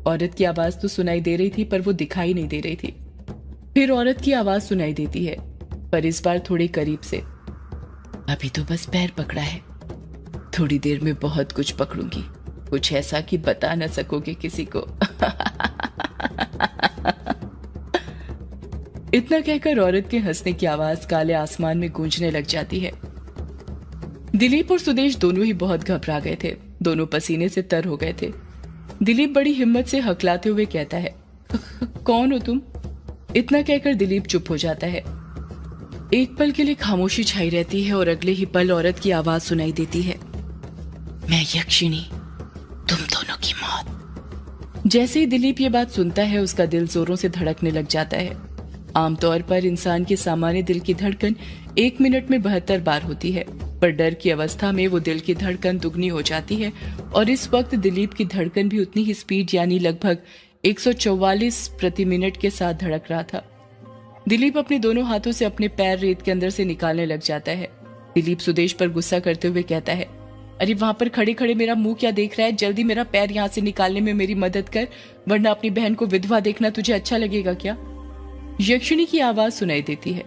[SPEAKER 1] औरत की आवाज तो सुनाई दे रही थी पर वो दिखाई नहीं दे रही थी। फिर औरत की आवाज सुनाई देती है पर इस बार थोड़ी करीब से। अभी तो बस पैर पकड़ा है, थोड़ी देर में बहुत कुछ पकड़ूंगी, कुछ ऐसा कि बता न सकोगे किसी को। इतना कहकर औरत के हंसने की आवाज काले आसमान में गूंजने लग जाती है। दिलीप और सुदेश दोनों ही बहुत घबरा गए थे, दोनों पसीने से तर हो गए थे। दिलीप बड़ी हिम्मत से हकलाते हुए कहता है, कौन हो तुम? इतना कहकर दिलीप चुप हो जाता है। एक पल के लिए खामोशी छाई रहती है और अगले ही पल औरत की आवाज सुनाई देती है, मैं यक्षिणी, तुम दोनों की मौत। जैसे ही दिलीप ये बात सुनता है उसका दिल जोरों से धड़कने लग जाता है। आमतौर पर इंसान के सामान्य दिल की धड़कन 1 मिनट में 72 बार होती है, पर डर की अवस्था में वो दिल की धड़कन दुगनी हो जाती है और इस वक्त दिलीप की धड़कन भी उतनी ही स्पीड यानी लगभग 144 प्रति मिनट के साथ धड़क रहा था। दिलीप अपने दोनों हाथों से अपने पैर रेत के अंदर से निकालने लग जाता है। दिलीप सुदेश पर गुस्सा करते हुए कहता है, अरे वहां पर खड़े खड़े मेरा मुंह क्या देख रहा है, जल्दी मेरा पैर यहाँ से निकालने में मेरी मदद कर, वरना अपनी बहन को विधवा देखना तुझे अच्छा लगेगा क्या? यक्षिणी की आवाज सुनाई देती है,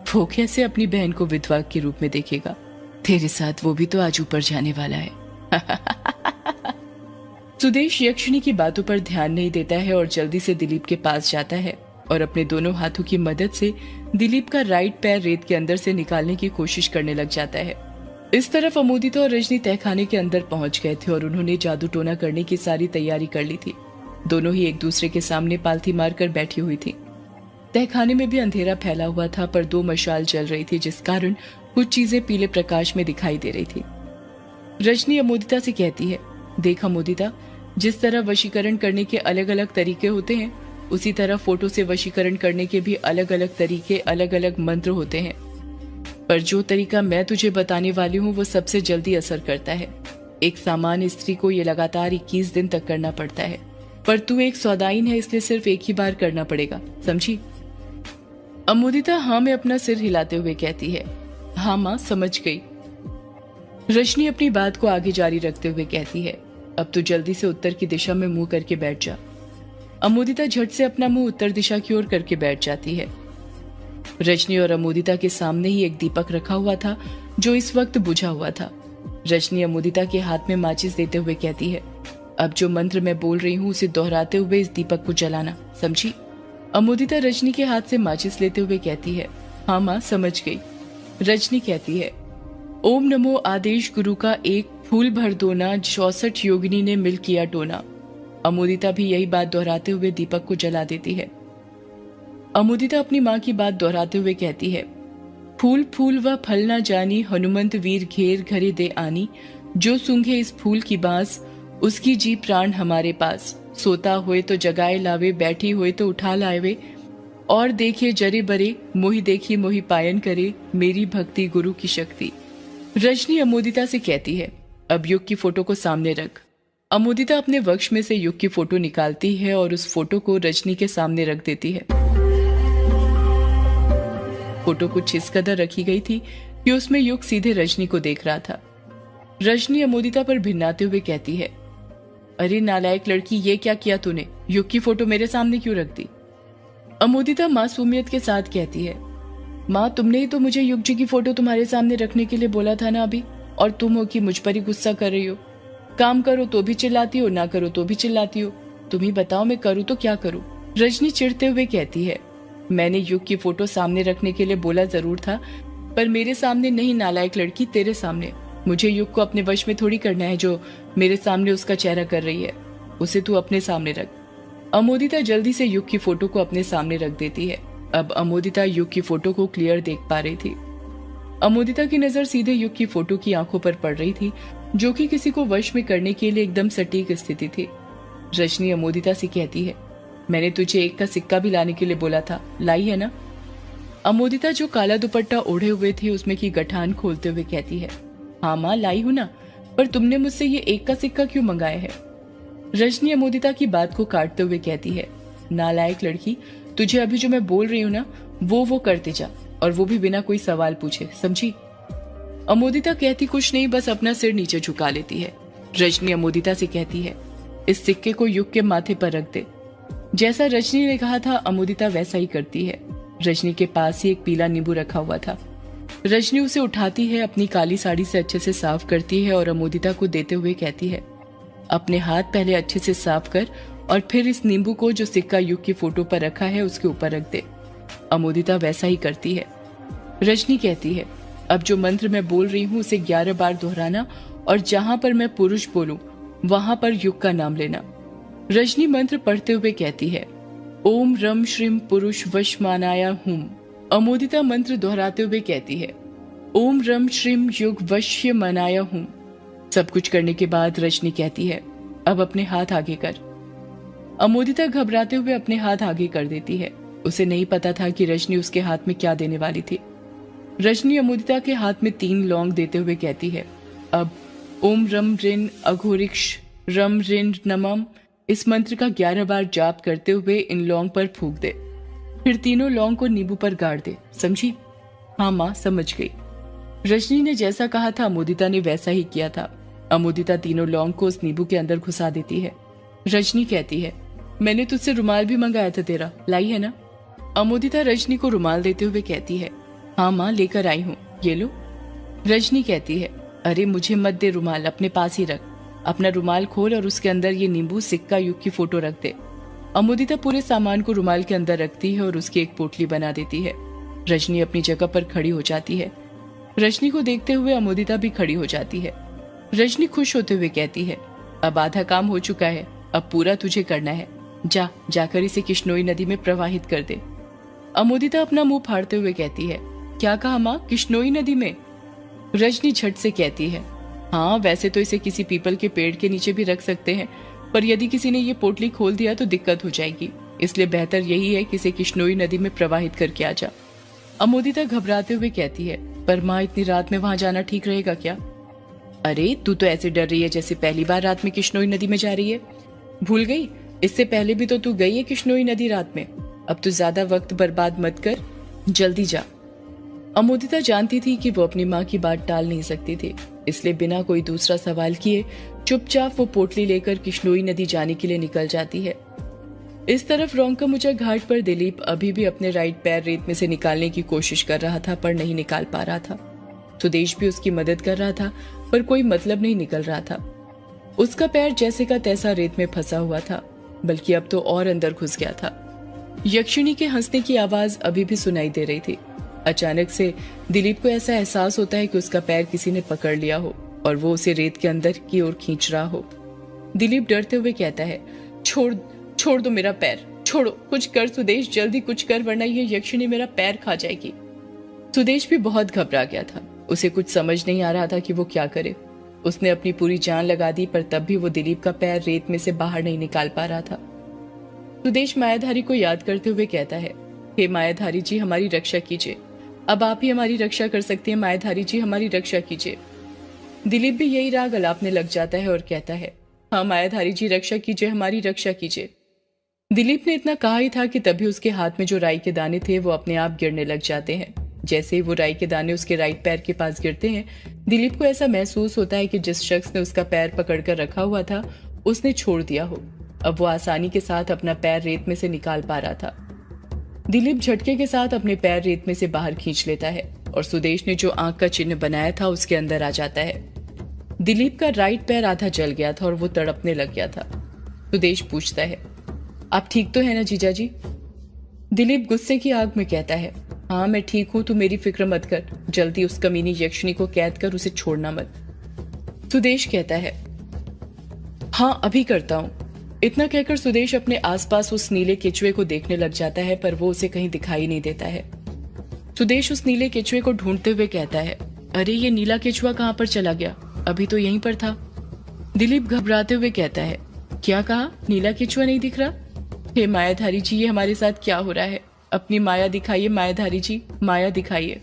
[SPEAKER 1] वो कैसे अपनी बहन को विधवा के रूप में देखेगा? तेरे साथ वो भी तो आज ऊपर जाने वाला है। सुदेश यक्षिणी की बातों पर ध्यान नहीं देता है और जल्दी से दिलीप के पास जाता है और अपने दोनों हाथों की मदद से दिलीप का राइट पैर रेत के अंदर से निकालने की कोशिश करने लग जाता है। इस तरफ अमोदिता और रजनी तहखाने के अंदर पहुंच गए थे और उन्होंने जादू टोना करने की सारी तैयारी कर ली थी। दोनों ही एक दूसरे के सामने पालथी मारकर बैठी हुई थी। तहखाने में भी अंधेरा फैला हुआ था पर 2 मशाल जल रही थी जिस कारण कुछ चीजें पीले प्रकाश में दिखाई दे रही थी। रजनी अमोदिता से कहती है, देख अमोदिता, जिस तरह वशीकरण करने के अलग अलग तरीके होते हैं उसी तरह फोटो से वशीकरण करने के भी अलग अलग तरीके, अलग अलग मंत्र होते हैं, पर जो तरीका मैं तुझे बताने वाली हूँ वो सबसे जल्दी असर करता है। एक सामान्य स्त्री को ये लगातार 21 दिन तक करना पड़ता है, पर तू एक सौदाइन है इसलिए सिर्फ एक ही बार करना पड़ेगा, समझी? अमोदिता हाँ में अपना सिर हिलाते हुए कहती है, हाँ माँ समझ गई। रजनी अपनी बात को आगे जारी रखते हुए कहती है, अब तू जल्दी से उत्तर की दिशा में मुंह करके बैठ जा। अमोदिता झट से अपना मुंह उत्तर दिशा की ओर करके बैठ जाती है। रजनी और अमोदिता के सामने ही एक दीपक रखा हुआ था जो इस वक्त बुझा हुआ था। रजनी अमोदिता के हाथ में माचिस देते हुए कहती है, अब जो मंत्र मैं बोल रही हूँ उसे दोहराते हुए इस दीपक को जलाना, समझी? अमोदिता रजनी के हाथ से माचिस लेते हुए कहती है, हाँ माँ समझ गई। रजनी कहती है, ओम नमो आदेश गुरु का एक फूल भर दोना, 64 योगिनी ने मिल किया टोना। अमोदिता भी यही बात दोहराते हुए दीपक को जला देती है। अमोदिता अपनी माँ की बात दोहराते हुए कहती है, फूल फूल व फल ना जानी, हनुमंत वीर घेर घरे दे आनी, जो सूंघे इस फूल की बांस, उसकी जी प्राण हमारे पास। सोता हुए तो जगाए लावे, बैठी हुए तो उठा लावे, और देखे जरे बरे, मोहि देखी मोहि पायन करे, मेरी भक्ति गुरु की शक्ति। रजनी अमोदिता से कहती है, अब युग की फोटो को सामने रख। अमोदिता अपने वक्ष में से युग की फोटो निकालती है और उस फोटो को रजनी के सामने रख देती है। फोटो कुछ इस कदर रखी गई थी कि उसमें युग सीधे रजनी को देख रहा था। रजनी अमोदिता पर भिन्नाते हुए कहती है, अरे नालायक लड़की, ये क्या किया तूने? युग की फोटो मेरे सामने क्यों रख दी? अमोदिता मासूमियत के साथ कहती है, माँ तुमने ही तो मुझे युग जी की फोटो तुम्हारे सामने रखने के लिए बोला था ना अभी, और तुम हो कि मुझ पर ही गुस्सा कर रही हो। काम करो तो भी चिल्लाती हो, ना करो तो भी चिल्लाती हो। तुम ही बताओ मैं करूँ तो क्या करूँ? रजनी चिढ़ते हुए कहती है, मैंने युग की फोटो सामने रखने के लिए बोला जरूर था, पर मेरे सामने नहीं नालायक लड़की, तेरे सामने। मुझे युग को अपने वश में थोड़ी करना है जो मेरे सामने उसका चेहरा कर रही है, उसे तू अपने सामने रख। अमोदिता जल्दी से युग की फोटो को अपने सामने रख देती है। अब अमोदिता युग की फोटो को क्लियर देख पा रही थी। अमोदिता की नजर सीधे युग की फोटो की आंखों पर पड़ रही थी, जो कि किसी को वश में करने के लिए एकदम सटीक स्थिति थी। रजनी अमोदिता से कहती है, मैंने तुझे 1 का सिक्का भी लाने के लिए बोला था, लाई है ना? अमोदिता जो काला दुपट्टा ओढ़े हुए थी उसमें की गठान खोलते हुए कहती है, हाँ माँ लाई हूं ना, पर तुमने मुझसे ये 1 का सिक्का क्यों मंगाया है? रजनी अमोदिता की बात को काटते हुए कहती है, नालायक लड़की, तुझे अभी जो मैं बोल रही हूँ ना वो करते जा, और वो भी बिना कोई सवाल पूछे, समझी? अमोदिता कहती कुछ नहीं, बस अपना सिर नीचे झुका लेती है। रजनी अमोदिता से कहती है, इस सिक्के को युग के माथे पर रख दे। जैसा रजनी ने कहा था अमोदिता वैसा ही करती है। रजनी के पास ही एक पीला नींबू रखा हुआ था। रजनी उसे उठाती है, अपनी काली साड़ी से अच्छे से साफ करती है और अमोदिता को देते हुए कहती है, अपने हाथ पहले अच्छे से साफ कर और फिर इस नींबू को जो सिक्का युग की फोटो पर रखा है उसके ऊपर रख दे। अमोदिता वैसा ही करती है। रजनी कहती है, अब जो मंत्र मैं बोल रही हूँ उसे 11 बार दोहराना और जहां पर मैं पुरुष बोलूं वहां पर युग का नाम लेना। रजनी मंत्र पढ़ते हुए कहती है, ओम रम श्रीम पुरुष वशमानाया हूं। अमोदिता मंत्र दोहराते हुए कहती है, ओम रम श्रीम युग वश्य मनाया हूं। सब कुछ करने के बाद रजनी कहती है, अब अपने हाथ आगे कर। अमोदिता घबराते हुए अपने हाथ आगे कर देती है। उसे नहीं पता था कि रजनी उसके हाथ में क्या देने वाली थी। रजनी अमोदिता के हाथ में 3 लौंग देते हुए कहती है, अब ओम रम रिन अघोरिक्ष रम रिन नमम इस मंत्र का 11 बार जाप करते हुए इन लौंग पर फूंक दे। फिर तीनों लौंग को नींबू पर गाड़ दे। समझी? हाँ माँ, समझ गई। रजनी ने जैसा कहा था अमोदिता ने वैसा ही किया था। अमोदिता तीनों लौंग को उस नींबू के अंदर घुसा देती है। रजनी कहती है, मैंने तुझसे रुमाल भी मंगाया था तेरा, लाई है ना? अमोदिता रजनी को रुमाल देते हुए कहती है, हाँ माँ लेकर आई हूँ, ये लो। रजनी कहती है, अरे मुझे मत दे रुमाल, अपने पास ही रख। अपना रुमाल खोल और उसके अंदर ये नींबू सिक्का युग की फोटो रख दे। अमोदिता पूरे सामान को रुमाल के अंदर रखती है और उसकी एक पोटली बना देती है। रजनी अपनी जगह पर खड़ी हो जाती है। रजनी को देखते हुए अमोदिता भी खड़ी हो जाती है। रजनी खुश होते हुए कहती है, अब आधा काम हो चुका है, अब पूरा तुझे करना है। जाकर इसे किश्नोई नदी में प्रवाहित कर दे। अमोदिता अपना मुंह फाड़ते हुए कहती है, क्या कहा माँ, किश्नोई नदी में? रजनी झट से कहती है, हाँ वैसे तो इसे किसी पीपल के पेड़ के नीचे भी रख सकते हैं, पर यदि किसी ने ये पोटली खोल दिया तो दिक्कत हो जाएगी, इसलिए बेहतर यही है कि इसे किश्नोई नदी में प्रवाहित करके आ जा। अमोदिता घबराते हुए कहती है, पर माँ इतनी रात में वहां जाना ठीक रहेगा क्या? अरे तू तो ऐसे डर रही है जैसे पहली बार रात में किश्नोई नदी में जा रही है। भूल गई? इससे पहले भी तो तू गई है किश्नोई नदी रात में। अब तू ज्यादा वक्त बर्बाद मत कर, जल्दी जा। अमोदिता जानती थी कि वो अपनी माँ की बात टाल नहीं सकती थी, इसलिए बिना कोई दूसरा सवाल किए चुपचाप वो पोटली लेकर किश्नोई नदी जाने के लिए निकल जाती है। इस तरफ रोंकामुचा घाट पर दिलीप अभी भी अपने राइट पैर रेत में से निकालने की कोशिश कर रहा था, पर नहीं निकाल पा रहा था। सुदेश भी उसकी मदद कर रहा था, पर कोई मतलब नहीं निकल रहा था। उसका पैर जैसे का तैसा रेत में फंसा हुआ था, बल्कि अब तो और अंदर घुस गया था। यक्षिणी के हंसने की आवाज अभी भी सुनाई दे रही थी। अचानक से दिलीप को ऐसा एहसास होता है कि उसका पैर किसी ने पकड़ लिया हो और वो उसे रेत के अंदर की ओर खींच रहा हो। दिलीप डरते हुए कहता है, छोड़ दो मेरा पैर, छोड़ो, कुछ कर सुदेश, जल्दी कुछ कर, वरना ये यक्षिणी मेरा पैर खा जाएगी। सुदेश भी बहुत घबरा गया था। उसे कुछ समझ नहीं आ रहा था कि वो क्या करे। उसने अपनी पूरी जान लगा दी, पर तब भी वो दिलीप का पैर रेत में से बाहर नहीं निकाल पा रहा था। सुदेश मायाधारी को याद करते हुए कहता है, हे मायाधारी जी, हमारी रक्षा कीजिए। अब आप ही हमारी रक्षा कर सकती हैं, मायाधारी जी हमारी रक्षा कीजिए। दिलीप भी यही राग अलापने लग जाता है और कहता है, हाँ मायाधारी जी रक्षा कीजिए, हमारी रक्षा कीजिए। दिलीप ने इतना कहा ही था कि तभी उसके हाथ में जो राई के दाने थे वो अपने आप गिरने लग जाते हैं। जैसे ही वो राई के दाने उसके राइट पैर के पास गिरते हैं, दिलीप को ऐसा महसूस होता है कि जिस शख्स ने उसका पैर पकड़कर रखा हुआ था उसने छोड़ दिया हो। अब वो आसानी के साथ अपना पैर रेत में से निकाल पा रहा था। दिलीप झटके के साथ अपने पैर रेत में से बाहर खींच लेता है और सुदेश ने जो आंख का चिन्ह बनाया था उसके अंदर आ जाता है। दिलीप का राइट पैर आधा जल गया था और वो तड़पने लग गया था। सुदेश पूछता है, आप ठीक तो है ना जीजा जी? दिलीप गुस्से की आग में कहता है, हाँ मैं ठीक हूं, तू मेरी फिक्र मत कर, जल्दी उस कमीनी यक्षिणी को कैद कर, उसे छोड़ना मत। सुदेश कहता है, हाँ अभी करता हूं। इतना कहकर सुदेश अपने आसपास उस नीले केचुए को देखने लग जाता है, पर वो उसे कहीं दिखाई नहीं देता है। सुदेश उस नीले केचुए को ढूंढते हुए कहता है, अरे ये नीला केचुआ कहाँ पर चला गया? अभी तो यहीं पर था। दिलीप घबराते हुए कहता है, क्या कहा? नीला केचुआ नहीं दिख रहा? हे मायाधारी जी, ये हमारे साथ क्या हो रहा है? अपनी माया दिखाइए मायाधारी जी, माया दिखाइए।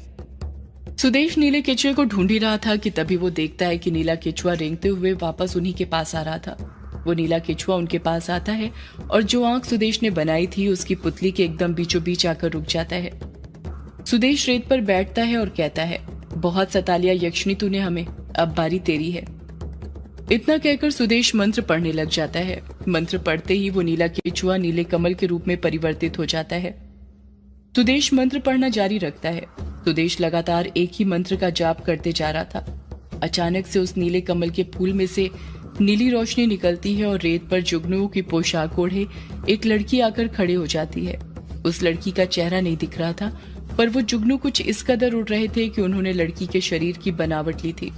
[SPEAKER 1] सुदेश नीले केचुए को ढूंढ ही रहा था कि तभी वो देखता है कि नीला केचुआ रेंगते हुए वापस उन्हीं के पास आ रहा था। वो नीला केचुआ उनके पास आता है और जो आंख सुदेश ने बनाई थी उसकी पुतली के एकदम बीचों बीच आकर रुक जाता है। सुदेश रेत पर बैठता है और कहता है, बहुत सता लिया यक्षिणी तूने हमें, अब बारी तेरी है। इतना कहकर सुदेश मंत्र पढ़ने लग जाता है। मंत्र पढ़ते ही वो नीला केचुआ नीले कमल के रूप में परिवर्तित हो जाता है। सुदेश मंत्र पढ़ना जारी रखता है। सुदेश लगातार एक ही मंत्र का जाप करते जा रहा था। अचानक से उस नीले कमल के फूल में से नीली रोशनी निकलती है और रेत पर जुगनुओं की पोशाक ओढ़े एक लड़की आकर खड़े हो जाती है। उस लड़की का चेहरा नहीं दिख रहा था, पर वो जुगनू कुछ इस कदर उड़ रहे थे कि उन्होंने लड़की के शरीर की बनावट ली थी।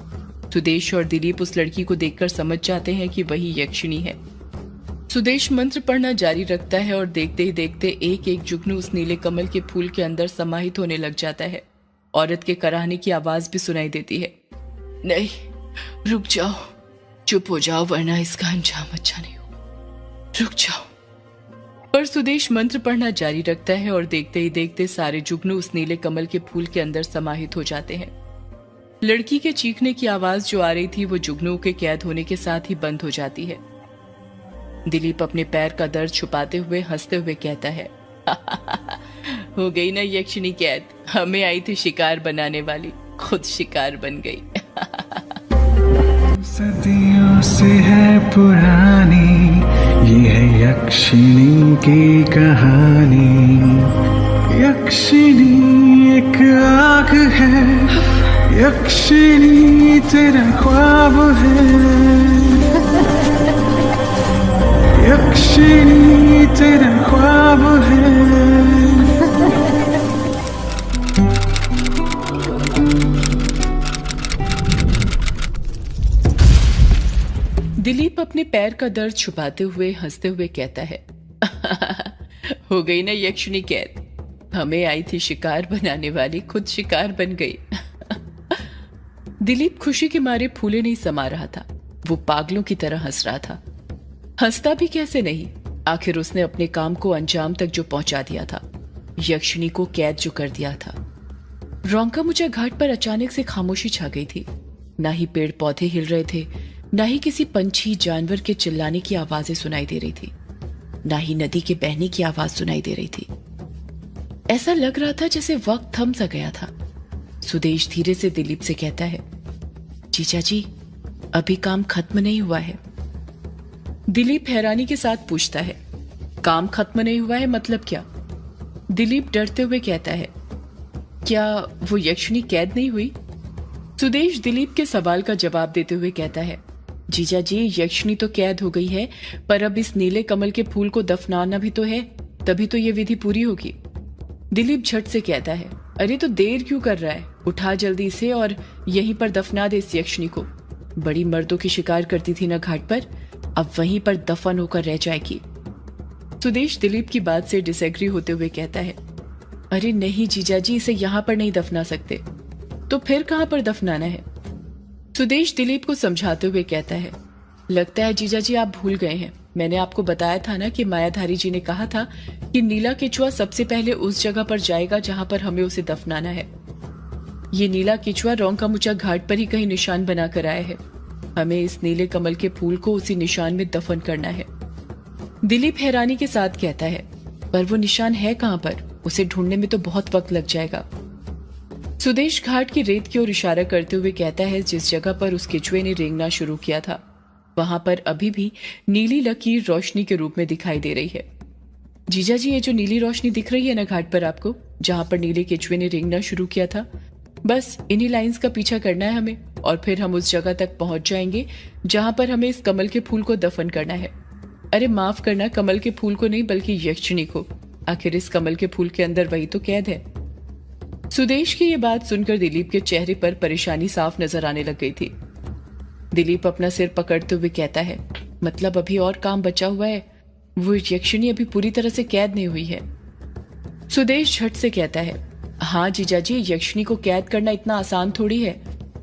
[SPEAKER 1] सुदेश और दिलीप उस लड़की को देखकर समझ जाते हैं कि वही यक्षिणी है। सुदेश मंत्र पढ़ना जारी रखता है और देखते ही देखते एक एक जुगनू उस नीले कमल के फूल के अंदर समाहित होने लग जाता है। औरत के कराहने की आवाज भी सुनाई देती है। नहीं, रुक जाओ, चुप हो जाओ, वरना इसका अंजाम अच्छा नहीं हो। रुक जाओ। पर सुदेश मंत्र पढ़ना जारी रखता है और देखते ही देखते सारे जुगनू उस नीले कमल के फूल के अंदर समाहित हो जाते हैं। लड़की के चीखने की आवाज जो आ रही थी वो जुगनुओं के कैद होने के साथ ही बंद हो जाती है। दिलीप अपने पैर का दर्द छुपाते हुए हंसते हुए कहता है, हो गई ना यक्षिणी कैद, हमें आई थी शिकार बनाने वाली, खुद शिकार बन गई।
[SPEAKER 2] सदियों से है पुरानी ये है यक्षिणी की कहानी। यक्षिणी एक आग है, यक्षिणी तेरा ख्वाब है, यक्षिणी तेरा ख्वाब है।
[SPEAKER 1] दिलीप अपने पैर का दर्द छुपाते हुए हंसते हुए कहता है, हो गई ना यक्षिणी कैद, हमें आई थी शिकार बनाने वाली, खुद शिकार बन गई। दिलीप खुशी के मारे फूले नहीं समा रहा था। वो पागलों की तरह हंस रहा था। हंसता भी कैसे नहीं, आखिर उसने अपने काम को अंजाम तक जो पहुंचा दिया था, यक्षिणी को कैद जो कर दिया था। रोंकामुचा घाट पर अचानक से खामोशी छा गई थी। ना ही पेड़ पौधे हिल रहे थे, ना ही किसी पंछी जानवर के चिल्लाने की आवाजें सुनाई दे रही थी, ना ही नदी के बहने की आवाज सुनाई दे रही थी। ऐसा लग रहा था जैसे वक्त थम सा गया था। सुदेश धीरे से दिलीप से कहता है, जीजा जी, अभी काम खत्म नहीं हुआ है। दिलीप हैरानी के साथ पूछता है, काम खत्म नहीं हुआ है मतलब क्या? दिलीप डरते हुए कहता है, क्या वो यक्षिणी कैद नहीं हुई? सुदेश दिलीप के सवाल का जवाब देते हुए कहता है, जीजा जी, यक्षिणी तो कैद हो गई है, पर अब इस नीले कमल के फूल को दफनाना भी तो है, तभी तो ये विधि पूरी होगी। दिलीप झट से कहता है, अरे तो देर क्यों कर रहा है, उठा जल्दी से और यहीं पर दफना दे इस यक्षिणी को। बड़ी मर्दों की शिकार करती थी ना घाट पर, अब वहीं पर दफन होकर रह जाएगी। सुदेश दिलीप की बात से डिसएग्री होते हुए कहता है, अरे नहीं जीजा जी, इसे यहाँ पर नहीं दफना सकते। तो फिर कहाँ पर दफनाना है? सुदेश दिलीप को समझाते हुए कहता है, लगता है जीजा जी आप भूल गए हैं, मैंने आपको बताया था ना कि मायाधारी जी ने कहा था कि नीला केचुआ सबसे पहले उस जगह पर जाएगा जहां पर हमें उसे दफनाना है। ये नीला केचुआ रोंकामुचा घाट पर ही कहीं निशान बनाकर आया है। हमें इस नीले कमल के फूल को उसी निशान में दफन करना है। दिलीप हैरानी के साथ कहता है, पर वो निशान है कहां पर? उसे ढूंढने में तो बहुत वक्त लग जाएगा। सुदेश घाट की रेत की ओर इशारा करते हुए कहता है, जिस जगह पर उस केचुए ने रेंगना शुरू किया था वहां पर अभी भी नीली लकीर रोशनी के रूप में दिखाई दे रही है। जीजा जी, ये जो नीली रोशनी दिख रही है ना घाट पर आपको, जहां पर नीले केचुए ने रेंगना शुरू किया था, बस इन्हीं लाइंस का पीछा करना है हमें, और फिर हम उस जगह तक पहुंच जाएंगे जहां पर हमें इस कमल के फूल को दफन करना है। अरे माफ करना, कमल के फूल को नहीं बल्कि यक्षिणी को। आखिर इस कमल के फूल के अंदर वही तो कैद है। सुदेश की ये बात सुनकर दिलीप के चेहरे पर परेशानी साफ नजर आने लग गई थी। दिलीप अपना सिर पकड़ते हुए कहता है, मतलब अभी और काम बचा हुआ है, वो यक्षिणी अभी पूरी तरह से कैद नहीं हुई है। सुदेश झट से कहता है, हाँ जीजा जी, यक्षिणी को कैद करना इतना आसान थोड़ी है,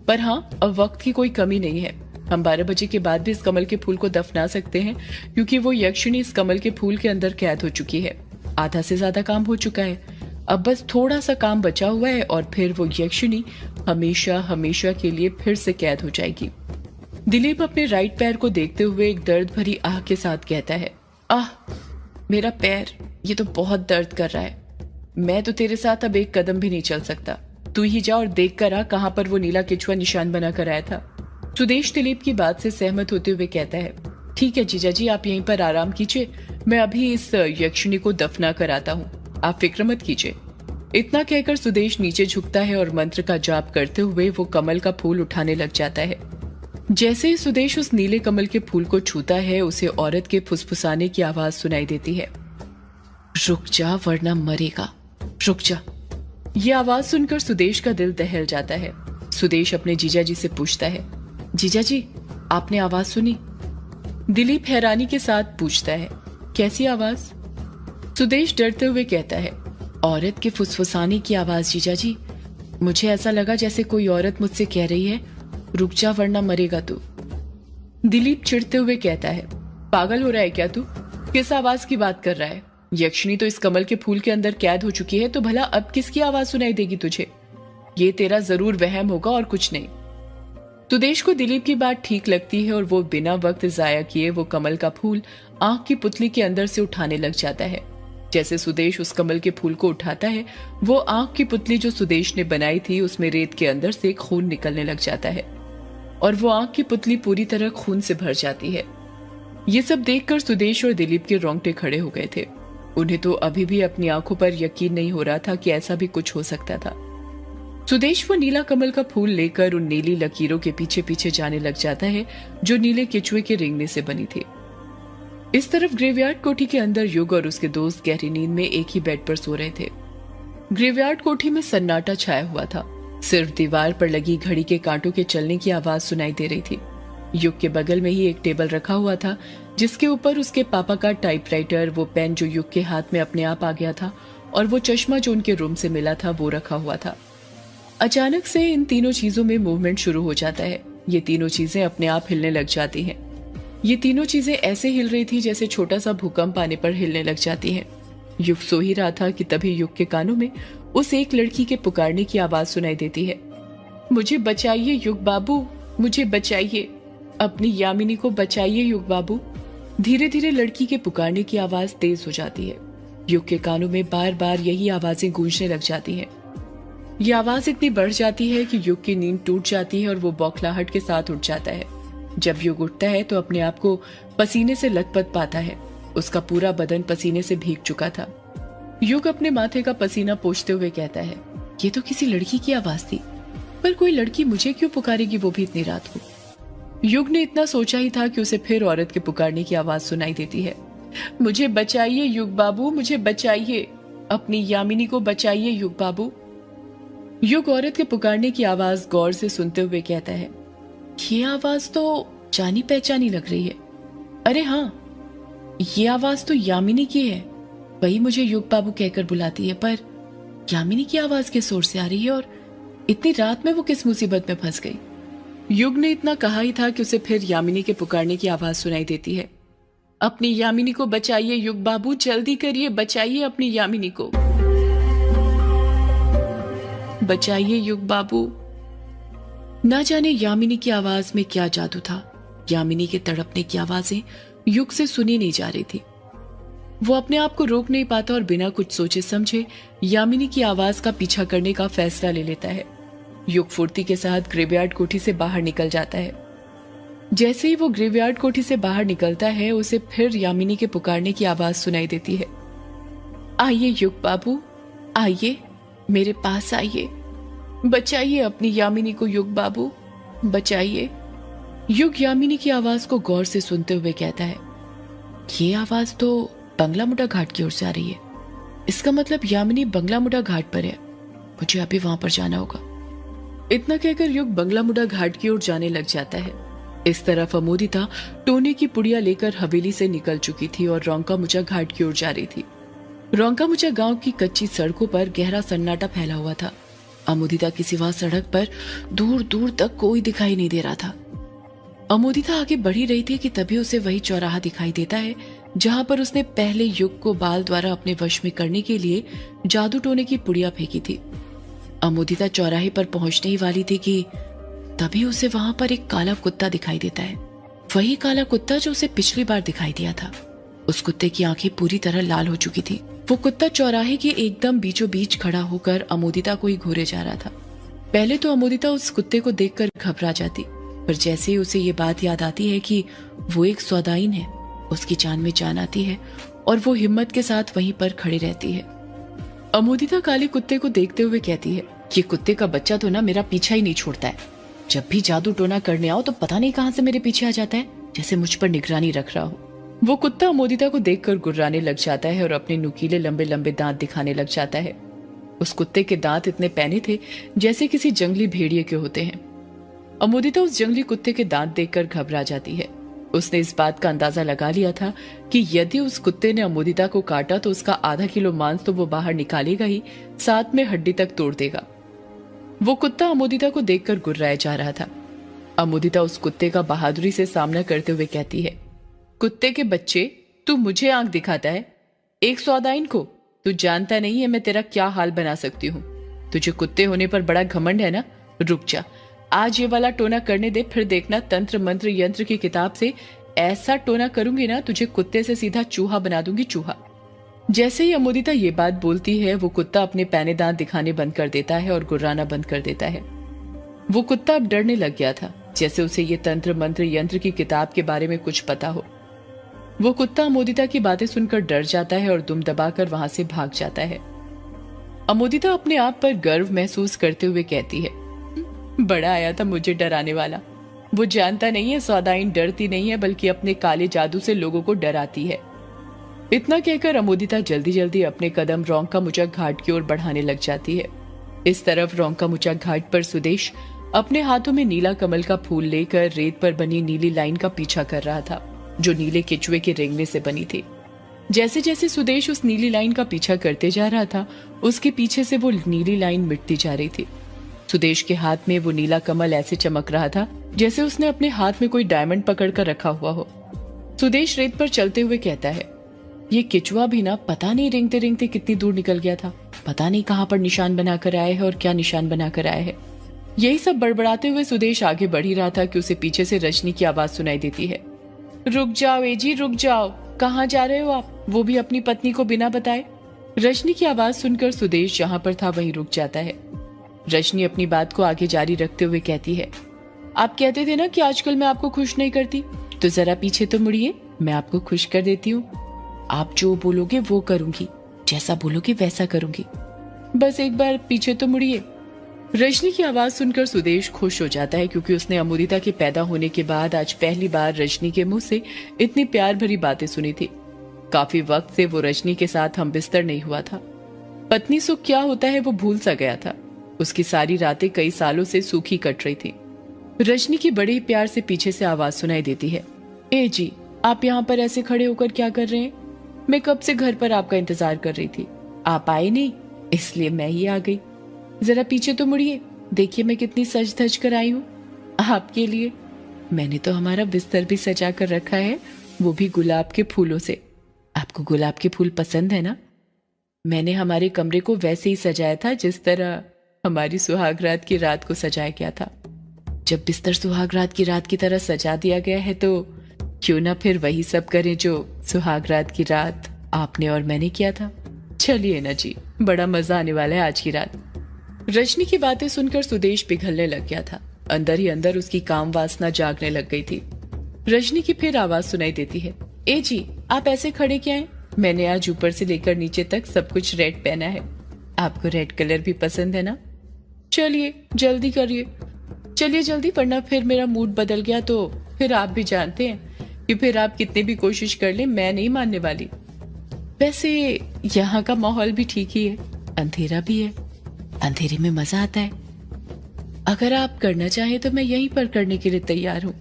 [SPEAKER 1] पर हाँ अब वक्त की कोई कमी नहीं है। हम 12 बजे के बाद भी इस कमल के फूल को दफना सकते हैं, क्योंकि वो यक्षिणी इस कमल के फूल के अंदर कैद हो चुकी है। आधा से ज्यादा काम हो चुका है, अब बस थोड़ा सा काम बचा हुआ है और फिर वो यक्षिणी हमेशा हमेशा के लिए फिर से कैद हो जाएगी। दिलीप अपने राइट पैर को देखते हुए एक दर्द भरी आह के साथ कहता है, आह मेरा पैर, ये तो बहुत दर्द कर रहा है। मैं तो तेरे साथ अब एक कदम भी नहीं चल सकता। तू ही जा और देख कर आ कहां पर वो नीला केचुआ निशान बना कर आया था। सुदेश दिलीप की बात से सहमत होते हुए कहता है, ठीक है जीजा जी, आप यहीं पर आराम कीजिए, मैं अभी इस यक्षिणी को दफना कर आता हूँ, आप फिक्र मत कीजिए। इतना कहकर सुदेश नीचे झुकता है और मंत्र का जाप करते हुए वो कमल का फूल उठाने लग जाता है। जैसे ही सुदेश उस नीले कमल के फूल को छूता है, उसे औरत के फुसफुसाने की आवाज सुनाई देती है, रुक जा वरना मरेगा, रुक जा। ये आवाज सुनकर सुदेश का दिल दहल जाता है। सुदेश अपने जीजा जी से पूछता है, जीजा जी आपने आवाज सुनी? दिलीप हैरानी के साथ पूछता है, कैसी आवाज? सुदेश डरते हुए कहता है, औरत के फुसफुसाने की आवाज जीजा जी। मुझे ऐसा लगा जैसे कोई औरत मुझसे कह रही है, रुक जा वरना मरेगा तू। दिलीप चिढ़ते हुए कहता है, पागल हो रहा है क्या तू? किस आवाज की बात कर रहा है? यक्षिणी तो इस कमल के फूल के अंदर कैद हो चुकी है, तो भला अब किसकी आवाज सुनाई देगी तुझे? ये तेरा जरूर वहम होगा और कुछ नहीं। सुदेश को दिलीप की बात ठीक लगती है और वो बिना वक्त जाया किए वो कमल का फूल आंख की पुतली के अंदर से उठाने लग जाता है। जैसे सुदेश उस कमल के फूल को उठाता है, वो आंख की पुतली जो सुदेश ने बनाई थी उसमें रेत के अंदर से खून निकलने लग जाता है और वो आंख की पुतली पूरी तरह खून से भर जाती है। ये सब देखकर सुदेश और दिलीप के रोंगटे खड़े हो गए थे। उन्हें तो अभी भी अपनी आंखों पर यकीन नहीं हो रहा था कि ऐसा भी कुछ हो सकता था। सुदेश वो नीला कमल का फूल लेकर उन नीली लकीरों के पीछे पीछे जाने लग जाता है जो नीले केचुए के रेंगने से बनी थी। इस तरफ ग्रेवयार्ड कोठी के अंदर युग और उसके दोस्त गहरी नींद में एक ही बेड पर सो रहे थे। ग्रेवयार्ड कोठी में सन्नाटा छाया हुआ था। सिर्फ दीवार पर लगी घड़ी के कांटों के चलने की आवाज सुनाई दे रही थी। युग के बगल में ही एक टेबल रखा हुआ था जिसके ऊपर उसके पापा का टाइपराइटर, वो पेन जो युग के हाथ में अपने आप आ गया था और वो चश्मा जो उनके रूम से मिला था वो रखा हुआ था। अचानक से इन तीनों चीजों में मूवमेंट शुरू हो जाता है। ये तीनों चीजें अपने आप हिलने लग जाती हैं। ये तीनों चीजें ऐसे हिल रही थी जैसे छोटा सा भूकंप आने पर हिलने लग जाती हैं। युग सो ही रहा था कि तभी युग के कानों में उस एक लड़की के पुकारने की आवाज सुनाई देती है, मुझे बचाइए युग बाबू, मुझे बचाइए, अपनी यामिनी को बचाइए युग बाबू। धीरे धीरे लड़की के पुकारने की आवाज तेज हो जाती है। युग के कानों में बार बार यही आवाजें गूंजने लग जाती हैं। ये आवाज इतनी बढ़ जाती है कि युग की नींद टूट जाती है और वो बौखलाहट के साथ उठ जाता है। जब युग उठता है तो अपने आप को पसीने से लथपथ पाता है। उसका पूरा बदन पसीने से भीग चुका था। युग अपने माथे का पसीना पोंछते हुए कहता है, ये तो किसी लड़की की आवाज थी, पर कोई लड़की मुझे क्यों पुकारेगी, वो भी इतनी रात को। युग ने इतना सोचा ही था कि उसे फिर औरत के पुकारने की आवाज सुनाई देती है, मुझे बचाइए युग बाबू, मुझे बचाइए, अपनी यामिनी को बचाइए युग बाबू। युग औरत के पुकारने की आवाज गौर से सुनते हुए कहता है, ये आवाज तो जानी पहचानी लग रही है। अरे हाँ, ये आवाज तो यामिनी की है, वही मुझे युग बाबू कहकर बुलाती है, पर यामिनी की आवाज किस ओर से आ रही है और इतनी रात में वो किस मुसीबत में फंस गई। युग ने इतना कहा ही था कि उसे फिर यामिनी के पुकारने की आवाज सुनाई देती है, अपनी यामिनी को बचाइए युग बाबू, जल्दी करिए, बचाइए अपनी यामिनी को, बचाइए युग बाबू। ना जाने यामिनी की आवाज में क्या जादू था। यामिनी के तड़पने की आवाजें युग से सुनी नहीं जा रही थी। वो अपने आप को रोक नहीं पाता और बिना कुछ सोचे समझे यामिनी की आवाज का पीछा करने का फैसला ले लेता है। युग फुर्ती के साथ ग्रेवयार्ड कोठी से बाहर निकल जाता है। जैसे ही वो ग्रेवयार्ड कोठी से बाहर निकलता है, उसे फिर यामिनी के पुकारने की आवाज सुनाई देती है, आइए युग बाबू, आइए मेरे पास आइए, बचाइए अपनी यामिनी को युग बाबू, बचाइए। युग यामिनी की आवाज को गौर से सुनते हुए कहता है, ये आवाज तो बंगला मुंडा घाट की ओर से आ रही है। इसका मतलब यामिनी बंगला मुंडा घाट पर है, मुझे अभी वहां पर जाना होगा। इतना कहकर युग बंगला मुंडा घाट की ओर जाने लग जाता है। इस तरफ अमोदिता टोने की पुड़िया लेकर हवेली से निकल चुकी थी और रोंका मुचा घाट की ओर जा रही थी। रोंका मुचा गांव की कच्ची सड़कों पर गहरा सन्नाटा फैला हुआ था। अमोदिता की सिवा सड़क पर दूर दूर तक कोई दिखाई नहीं दे रहा था। अमोदिता आगे बढ़ी रही थी कि तभी उसे वही चौराहा दिखाई देता है जहां पर उसने पहले युग को बाल द्वारा अपने वश में करने के लिए जादू टोने की पुड़िया फेंकी थी। अमोदिता चौराहे पर पहुंचने ही वाली थी कि तभी उसे वहां पर एक काला कुत्ता दिखाई देता है। वही काला कुत्ता जो उसे पिछली बार दिखाई दिया था। उस कुत्ते की आंखें पूरी तरह लाल हो चुकी थी। वो कुत्ता चौराहे के एकदम बीचों बीच खड़ा होकर अमोदिता को ही घूरे जा रहा था। पहले तो अमोदिता उस कुत्ते को देखकर घबरा जाती, पर जैसे ही उसे ये बात याद आती है कि वो एक सौदाइन है, उसकी जान में जान आती है और वो हिम्मत के साथ वहीं पर खड़ी रहती है। अमोदिता काले कुत्ते को देखते हुए कहती है, ये कुत्ते का बच्चा तो ना मेरा पीछा ही नहीं छोड़ता है। जब भी जादू टोना करने आओ तो पता नहीं कहां से मेरे पीछे आ जाता है, जैसे मुझ पर निगरानी रख रहा हो। वो कुत्ता अमोदिता को देखकर गुर्राने लग जाता है और अपने नुकीले लंबे लंबे दांत दिखाने लग जाता है। उस कुत्ते के दांत इतने पैने थे जैसे किसी जंगली भेड़िए के होते हैं। अमोदिता उस जंगली कुत्ते के दांत देखकर घबरा जाती है। उसने इस बात का अंदाजा लगा लिया था कि यदि उस कुत्ते ने अमोदिता को काटा तो उसका आधा किलो मांस तो वो बाहर निकालेगा ही, साथ में हड्डी तक तोड़ देगा। वो कुत्ता अमोदिता को देखकर गुर्राया जा रहा था। अमोदिता उस कुत्ते का बहादुरी से सामना करते हुए कहती है, कुत्ते के बच्चे, तू मुझे आंख दिखाता है? एक सौदाइन को तू जानता नहीं है मैं तेरा क्या हाल बना सकती हूँ। तुझे कुत्ते होने पर बड़ा घमंड है ना? रुक जा, आज ये वाला टोना करने दे, फिर देखना तंत्र मंत्र यंत्र की किताब से ऐसा टोना करूंगी ना, तुझे कुत्ते से सीधा चूहा बना दूंगी, चूहा। जैसे ही अमोदिता ये बात बोलती है, वो कुत्ता अपने पैने दांत दिखाने बंद कर देता है और गुर्राना बंद कर देता है। वो कुत्ता अब डरने लग गया था, जैसे उसे ये तंत्र मंत्र यंत्र की किताब के बारे में कुछ पता हो। वो कुत्ता अमोदिता की बातें सुनकर डर जाता है और दुम दबाकर वहां से भाग जाता है। अमोदिता अपने आप पर गर्व महसूस करते हुए कहती है, बड़ा आया था मुझे डराने वाला। वो जानता नहीं है सौदाइन डरती नहीं है, बल्कि अपने काले जादू से लोगों को डराती है। इतना कहकर अमोदिता जल्दी जल्दी अपने कदम रौंका मुचक घाट की ओर बढ़ाने लग जाती है। इस तरफ रौंका मुचक घाट पर सुदेश अपने हाथों में नीला कमल का फूल लेकर रेत पर बनी नीली लाइन का पीछा कर रहा था, जो नीले केचुए के रेंगने से बनी थी। जैसे जैसे सुदेश उस नीली लाइन का पीछा करते जा रहा था, उसके पीछे से वो नीली लाइन मिटती जा रही थी। सुदेश के हाथ में वो नीला कमल ऐसे चमक रहा था जैसे उसने अपने हाथ में कोई डायमंड पकड़कर रखा हुआ हो। सुदेश रेत पर चलते हुए कहता है, ये केचुआ भी ना पता नहीं रेंगते रेंगते कितनी दूर निकल गया था, पता नहीं कहां पर निशान बनाकर आया है और क्या निशान बनाकर आया है। यही सब बड़बड़ाते हुए सुदेश आगे बढ़ ही रहा था कि उसे पीछे से रजनी की आवाज सुनाई देती है, रुक जाओ एजी, रुक जाओ, कहाँ जा रहे हो आप? वो भी अपनी पत्नी को बिना बताए। रजनी की आवाज सुनकर सुदेश जहां पर था वहीं रुक जाता है। रजनी अपनी बात को आगे जारी रखते हुए कहती है, आप कहते थे ना कि आजकल मैं आपको खुश नहीं करती, तो जरा पीछे तो मुड़िए, मैं आपको खुश कर देती हूँ। आप जो बोलोगे वो करूंगी, जैसा बोलोगे वैसा करूंगी, बस एक बार पीछे तो मुड़िए। रजनी की आवाज सुनकर सुदेश खुश हो जाता है, क्योंकि उसने अमोदिता के पैदा होने के बाद आज पहली बार रजनी के मुंह से इतनी प्यार भरी बातें सुनी थी। काफी वक्त से वो रजनी के साथ हम बिस्तर नहीं हुआ था। पत्नी सुख क्या होता है वो भूल सा गया था। उसकी सारी रातें कई सालों से सूखी कट रही थी। रजनी की बड़े प्यार से पीछे से आवाज सुनाई देती है, ए जी, आप यहाँ पर ऐसे खड़े होकर क्या कर रहे हैं? मैं कब से घर पर आपका इंतजार कर रही थी, आप आए नहीं, इसलिए मैं ही आ गई। जरा पीछे तो मुड़िए, देखिए मैं कितनी सज धज कर आई हूँ आपके लिए। मैंने तो हमारा बिस्तर भी सजा कर रखा है, वो भी गुलाब के फूलों से। आपको गुलाब के फूल पसंद है ना? मैंने हमारे कमरे को वैसे ही सजाया था जिस तरह हमारी सुहागरात की रात को सजाया गया था। जब बिस्तर सुहागरात की रात की तरह सजा दिया गया है तो क्यों ना फिर वही सब करें जो सुहागरात की रात आपने और मैंने किया था। चलिए ना जी, बड़ा मजा आने वाला है आज की रात। रजनी की बातें सुनकर सुदेश पिघलने लग गया था। अंदर ही अंदर उसकी काम वासना जागने लग गई थी। रजनी की फिर आवाज सुनाई देती है, ए जी, आप ऐसे खड़े क्या हैं? मैंने आज ऊपर से लेकर नीचे तक सब कुछ रेड पहना है। आपको रेड कलर भी पसंद है ना? चलिए जल्दी करिए, चलिए जल्दी, वरना फिर मेरा मूड बदल गया तो फिर आप भी जानते हैं कि फिर आप कितनी भी कोशिश कर ले मैं नहीं मानने वाली। वैसे यहाँ का माहौल भी ठीक ही है, अंधेरा भी है, अंधेरे में मजा आता है। अगर आप करना चाहें तो मैं यहीं पर करने के लिए तैयार हूँ,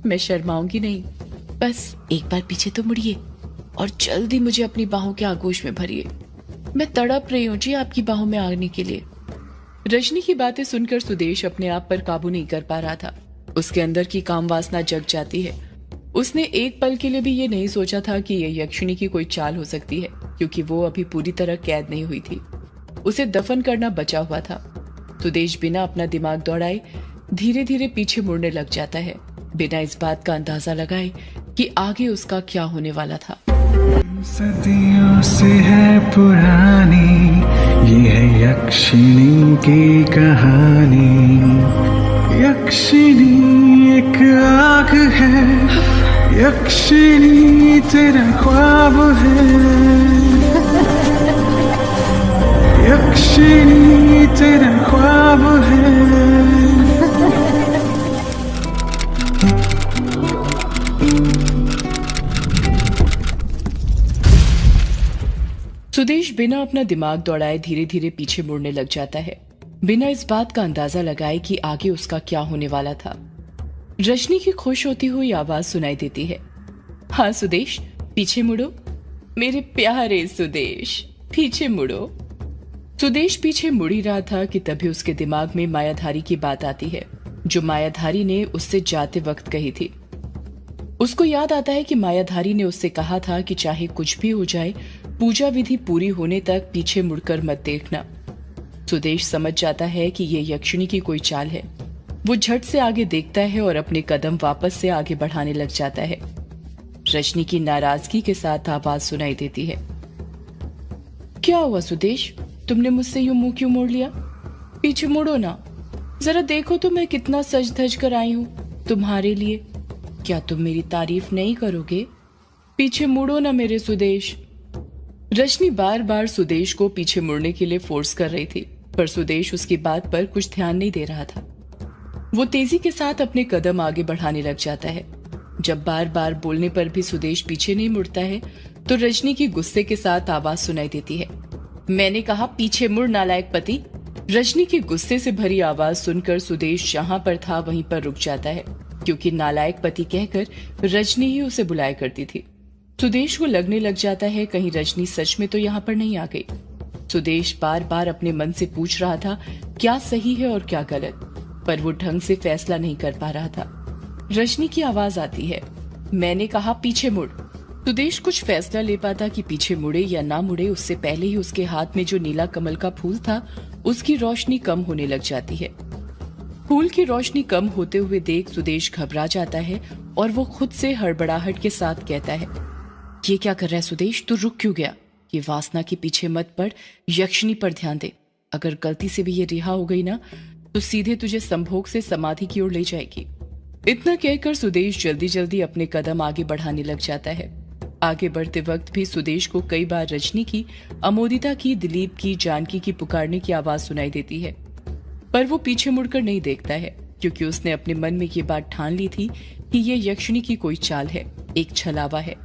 [SPEAKER 1] मैं शर्माऊंगी नहीं। बस एक बार पीछे तो मुड़िए और जल्दी मुझे अपनी बाहों के आगोश में भरिए। मैं तड़प रही हूँ जी आपकी बाहों में आने के लिए। रजनी की बातें सुनकर सुदेश अपने आप पर काबू नहीं कर पा रहा था। उसके अंदर की काम वासना जग जाती है। उसने एक पल के लिए भी ये नहीं सोचा था कि यह यक्षिणी की कोई चाल हो सकती है, क्योंकि वो अभी पूरी तरह कैद नहीं हुई थी। उसे दफन करना बचा हुआ था। सुदेश बिना अपना दिमाग दौड़ाए धीरे धीरे पीछे मुड़ने लग जाता है, बिना इस बात का अंदाजा लगाए कि आगे उसका क्या होने वाला था।
[SPEAKER 2] सदियों से है पुरानी ये है यक्षिणी की कहानी। यक्षिणी एक आग है, यक्षिणी तेरा ख्वाब है, यक्षिणी तेरा ख्वाब है।
[SPEAKER 1] सुदेश बिना अपना दिमाग दौड़ाए धीरे धीरे पीछे मुड़ने लग जाता है, बिना इस बात का अंदाजा लगाए कि आगे उसका क्या होने वाला था। रजनी की खुश होती हुई आवाज सुनाई देती है, हाँ सुदेश, पीछे मुड़ो, मेरे प्यारे सुदेश, पीछे मुड़ो। सुदेश पीछे मुड़ ही रहा था कि तभी उसके दिमाग में मायाधारी की बात आती है, जो मायाधारी ने उससे जाते वक्त कही थी। उसको याद आता है कि मायाधारी ने उससे कहा था कि चाहे कुछ भी हो जाए, पूजा विधि पूरी होने तक पीछे मुड़कर मत देखना। सुदेश समझ जाता है कि ये यक्षिणी की कोई चाल है। वो झट से आगे देखता है और अपने कदम वापस से आगे बढ़ाने लग जाता है। रजनी की नाराजगी के साथ आवाज सुनाई देती है, क्या हुआ सुदेश, तुमने मुझसे यूं मुंह क्यों मोड़ लिया? पीछे मुड़ो ना, जरा देखो तो मैं कितना सज धज कर आई हूँ तुम्हारे लिए। क्या तुम मेरी तारीफ नहीं करोगे? पीछे मुड़ो ना मेरे सुदेश। रजनी बार बार सुदेश को पीछे मुड़ने के लिए फोर्स कर रही थी, पर सुदेश उसकी बात पर कुछ ध्यान नहीं दे रहा था। वो तेजी के साथ अपने कदम आगे बढ़ाने लग जाता है। जब बार बार बोलने पर भी सुदेश पीछे नहीं मुड़ता है, तो रजनी की गुस्से के साथ आवाज सुनाई देती है, मैंने कहा पीछे मुड़ नालायक पति। रजनी की गुस्से से भरी आवाज सुनकर सुदेश जहां पर था वहीं पर रुक जाता है, क्योंकि नालायक पति कहकर रजनी ही उसे बुलाया करती थी। सुदेश को लगने लग जाता है कहीं रजनी सच में तो यहाँ पर नहीं आ गई। सुदेश बार बार अपने मन से पूछ रहा था क्या सही है और क्या गलत, पर वो ढंग से फैसला नहीं कर पा रहा था। रजनी की आवाज आती है, मैंने कहा पीछे मुड़। सुदेश कुछ फैसला ले पाता कि पीछे मुड़े या ना मुड़े, उससे पहले ही उसके हाथ में जो नीला कमल का फूल था उसकी रोशनी कम होने लग जाती है। फूल की रोशनी कम होते हुए देख सुदेश घबरा जाता है और वो खुद से हड़बड़ाहट के साथ कहता है, ये क्या कर रहा है सुदेश, तू रुक क्यों गया? ये वासना के पीछे मत पड़, यक्षिणी पर ध्यान दे। अगर गलती से भी ये रिहा हो गई ना तो सीधे तुझे संभोग से समाधि की ओर ले जाएगी। इतना कहकर सुदेश जल्दी जल्दी अपने कदम आगे बढ़ाने लग जाता है। आगे बढ़ते वक्त भी सुदेश को कई बार रजनी की, अमोदिता की, दिलीप की, जानकी की पुकारने की आवाज सुनाई देती है, पर वो पीछे मुड़कर नहीं देखता है, क्योंकि उसने अपने मन में ये बात ठान ली थी कि ये यक्षिणी की कोई चाल है, एक छलावा है।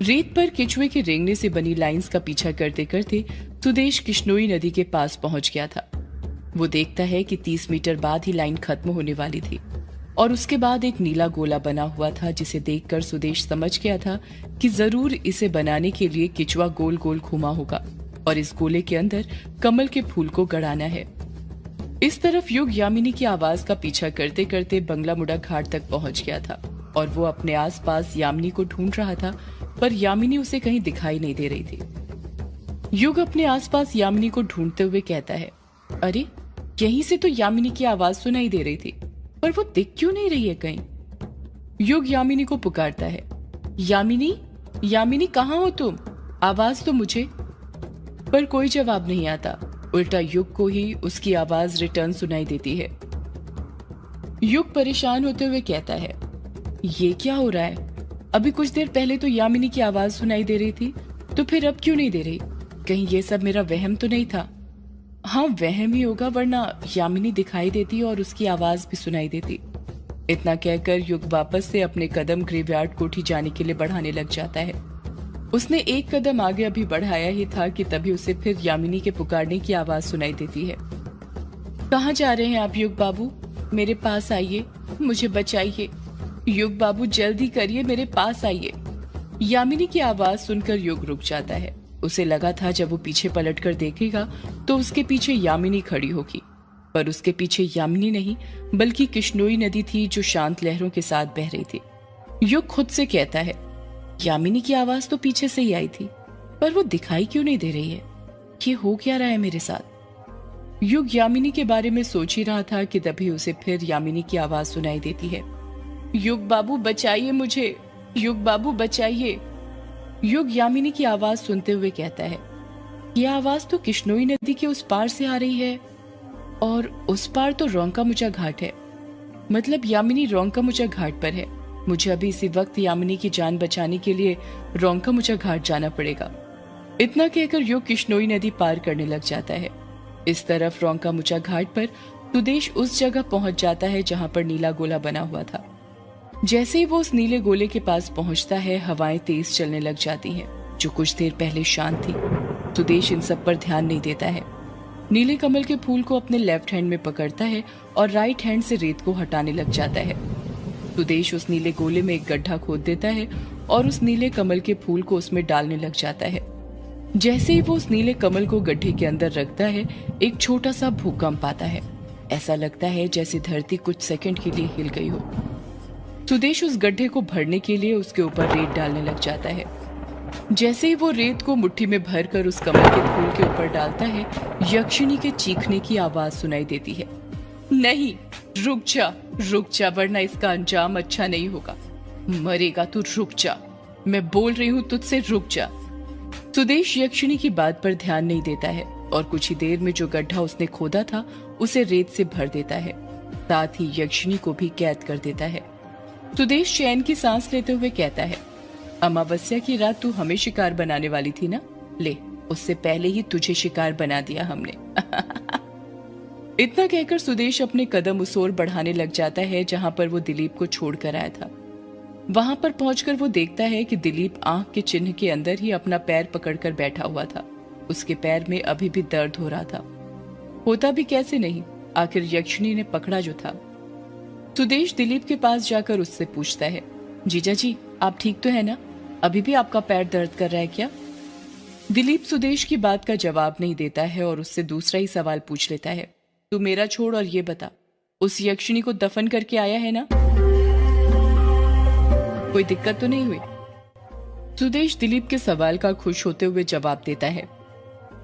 [SPEAKER 1] रेत पर केचुए के रेंगने से बनी लाइंस का पीछा करते करते सुदेश किश्नोई नदी के पास पहुंच गया था। वो देखता है कि 30 मीटर बाद ही लाइन खत्म होने वाली थी और उसके बाद एक नीला गोला बना हुआ था, जिसे देखकर सुदेश समझ गया था कि जरूर इसे बनाने के लिए केचुआ गोल गोल घूमा होगा और इस गोले के अंदर कमल के फूल को गड़ाना है। इस तरफ युग यामिनी की आवाज का पीछा करते करते बंगला मुड़ा घाट तक पहुंच गया था और वो अपने आसपास यामिनी को ढूंढ रहा था, पर यामिनी उसे कहीं दिखाई नहीं दे रही थी। युग अपने आसपास यामिनी को ढूंढते हुए कहता है, अरे यहीं से तो यामिनी की आवाज सुनाई दे रही थी, पर वो दिख क्यों नहीं रही है कहीं? युग यामिनी को पुकारता है, यामिनी, यामिनी कहाँ हो तुम? आवाज तो मुझे। पर कोई जवाब नहीं आता, उल्टा युग को ही उसकी आवाज रिटर्न सुनाई देती है। युग परेशान होते हुए कहता है, ये क्या हो रहा है? अभी कुछ देर पहले तो यामिनी की आवाज सुनाई दे रही थी, तो फिर अब क्यों नहीं दे रही? कहीं ये सब मेरा वहम तो नहीं था? हाँ वहम ही होगा, वरना यामिनी दिखाई देती और उसकी आवाज भी सुनाई देती। इतना कहकर युग वापस से अपने कदम ग्रेवयार्ड कोठी जाने के लिए बढ़ाने लग जाता है। उसने एक कदम आगे अभी बढ़ाया ही था कि तभी उसे फिर यामिनी के पुकारने की आवाज सुनाई देती है। कहाँ जा रहे हैं आप युग बाबू? मेरे पास आइए, मुझे बचाइए। युग बाबू जल्दी करिए, मेरे पास आइए। यामिनी की आवाज सुनकर युग रुक जाता है। उसे लगा था जब वो पीछे पलटकर देखेगा तो उसके पीछे यामिनी खड़ी होगी, पर उसके पीछे यामिनी नहीं बल्कि किश्नोई नदी थी, जो शांत लहरों के साथ बह रही थी। युग खुद से कहता है, यामिनी की आवाज तो पीछे से ही आई थी, पर वो दिखाई क्यों नहीं दे रही है? ये हो क्या रहा है मेरे साथ? युग यामिनी के बारे में सोच ही रहा था कि तभी उसे फिर यामिनी की आवाज सुनाई देती है, युग बाबू बचाइए मुझे, युग बाबू बचाइए। युग यामिनी की आवाज सुनते हुए कहता है, यह आवाज तो किश्नोई नदी के उस पार से आ रही है, और उस पार तो रोंकामुचा घाट है। मतलब यामिनी रोंकामुचा घाट पर है। मुझे अभी इसी वक्त यामिनी की जान बचाने के लिए रोंकामुचा घाट जाना पड़ेगा। इतना कहकर युग किश्नोई नदी पार करने लग जाता है। इस तरफ रोंकामुचा घाट पर सुदेश उस जगह पहुंच जाता है जहां पर नीला गोला बना हुआ था। जैसे ही वो उस नीले गोले के पास पहुंचता है, हवाएं तेज चलने लग जाती हैं, जो कुछ देर पहले शांत थी। सुदेश इन सब पर ध्यान नहीं देता है। नीले कमल के फूल को अपने लेफ्ट हैंड में पकड़ता है और राइट हैंड से रेत को हटाने लग जाता है। सुदेश उस नीले गोले में एक गड्ढा खोद देता है और उस नीले कमल के फूल को उसमें डालने लग जाता है। जैसे ही वो उस नीले कमल को गड्ढे के अंदर रखता है, एक छोटा सा भूकंप आता है। ऐसा लगता है जैसे धरती कुछ सेकंड के लिए हिल गई हो। सुदेश उस गड्ढे को भरने के लिए उसके ऊपर रेत डालने लग जाता है। जैसे ही वो रेत को मुट्ठी में भरकर उस कमल के फूल के ऊपर डालता है, यक्षिणी के चीखने की आवाज सुनाई देती है। नहीं, रुक जा, वरना इसका अंजाम अच्छा नहीं होगा। मरेगा तू, रुक जा, मैं बोल रही हूँ तुझसे, रुक जा। सुदेश यक्षिणी की बात पर ध्यान नहीं देता है और कुछ ही देर में जो गड्ढा उसने खोदा था उसे रेत से भर देता है। साथ ही यक्षिणी को भी कैद कर देता है। सुदेश चैन की सांस लेते हुए कहता है, अमावस्या की रात तू हमें शिकार बनाने वाली थी ना? ले, उससे पहले ही तुझे शिकार बना दिया हमने। इतना कहकर सुदेश अपने कदम उस ओर बढ़ाने लग जाता है जहां पर वो दिलीप को छोड़कर आया था। वहां पर पहुंचकर वो देखता है कि दिलीप आंख के चिन्ह के अंदर ही अपना पैर पकड़कर बैठा हुआ था। उसके पैर में अभी भी दर्द हो रहा था। होता भी कैसे नहीं, आखिर यक्षिणी ने पकड़ा जो था। सुदेश दिलीप के पास जाकर उससे पूछता है, जीजा जी, आप ठीक तो है ना? अभी भी आपका पैर दर्द कर रहा है क्या? दिलीप सुदेश की बात का जवाब नहीं देता है और उससे दूसरा ही सवाल पूछ लेता है, तू मेरा छोड़ और ये बता, उस यक्षिणी को दफन करके आया है ना? कोई दिक्कत तो नहीं हुई? सुदेश दिलीप के सवाल का खुश होते हुए जवाब देता है,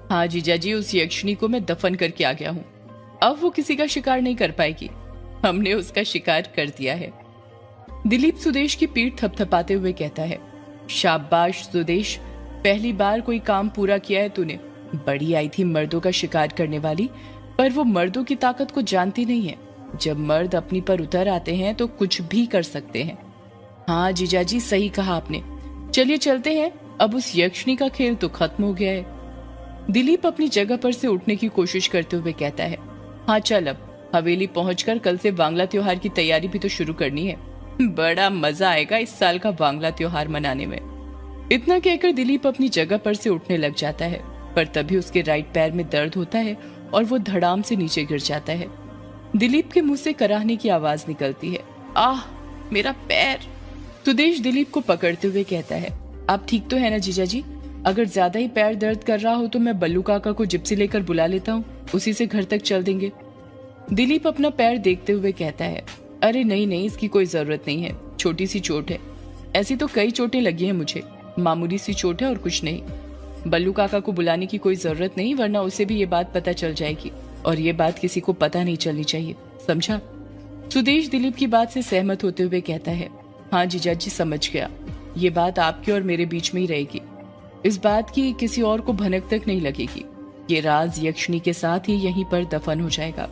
[SPEAKER 1] हाँ जीजा जी, उस यक्षिणी को मैं दफन करके आ गया हूँ। अब वो किसी का शिकार नहीं कर पाएगी, हमने उसका शिकार कर दिया है। दिलीप सुदेश की पीठ थपथपाते हुए कहता है, शाबाश सुदेश, पहली बार कोई काम पूरा किया है तूने। बड़ी आई थी मर्दों का शिकार करने वाली, पर वो मर्दों की ताकत को जानती नहीं है। जब मर्द अपनी पर उतर आते हैं तो कुछ भी कर सकते हैं। हाँ जीजा जी, सही कहा आपने। चलिए चलते हैं, अब उस यक्षिणी का खेल तो खत्म हो गया है। दिलीप अपनी जगह पर से उठने की कोशिश करते हुए कहता है, हाँ चल, अब हवेली पहुंचकर कल से वांगला त्योहार की तैयारी भी तो शुरू करनी है। बड़ा मजा आएगा इस साल का वांगला त्योहार मनाने में। इतना कहकर दिलीप अपनी जगह पर से उठने लग जाता है, पर तभी उसके राइट पैर में दर्द होता है और वो धड़ाम से नीचे गिर जाता है। दिलीप के मुंह से कराहने की आवाज निकलती है, आह मेरा पैर। सुदेश दिलीप को पकड़ते हुए कहता है, आप ठीक तो है ना जीजा जी? अगर ज्यादा ही पैर दर्द कर रहा हो तो मैं बल्लू काका को जिप्सी लेकर बुला लेता हूँ, उसी से घर तक चल देंगे। दिलीप अपना पैर देखते हुए कहता है, अरे नहीं नहीं, इसकी कोई जरूरत नहीं है, छोटी सी चोट है। ऐसी तो कई चोटें लगी हैं मुझे, मामूली सी चोट है और कुछ नहीं। बल्लू काका को बुलाने की कोई जरूरत नहीं, वरना उसे भी ये बात पता चल जाएगी और ये बात किसी को पता नहीं चलनी चाहिए, समझा? सुदेश दिलीप की बात से सहमत होते हुए कहता है, हाँ जीजा जी समझ गया, ये बात आपके और मेरे बीच में ही रहेगी। इस बात की किसी और को भनक तक नहीं लगेगी। ये राज यक्षिणी के साथ ही यहीं पर दफन हो जाएगा।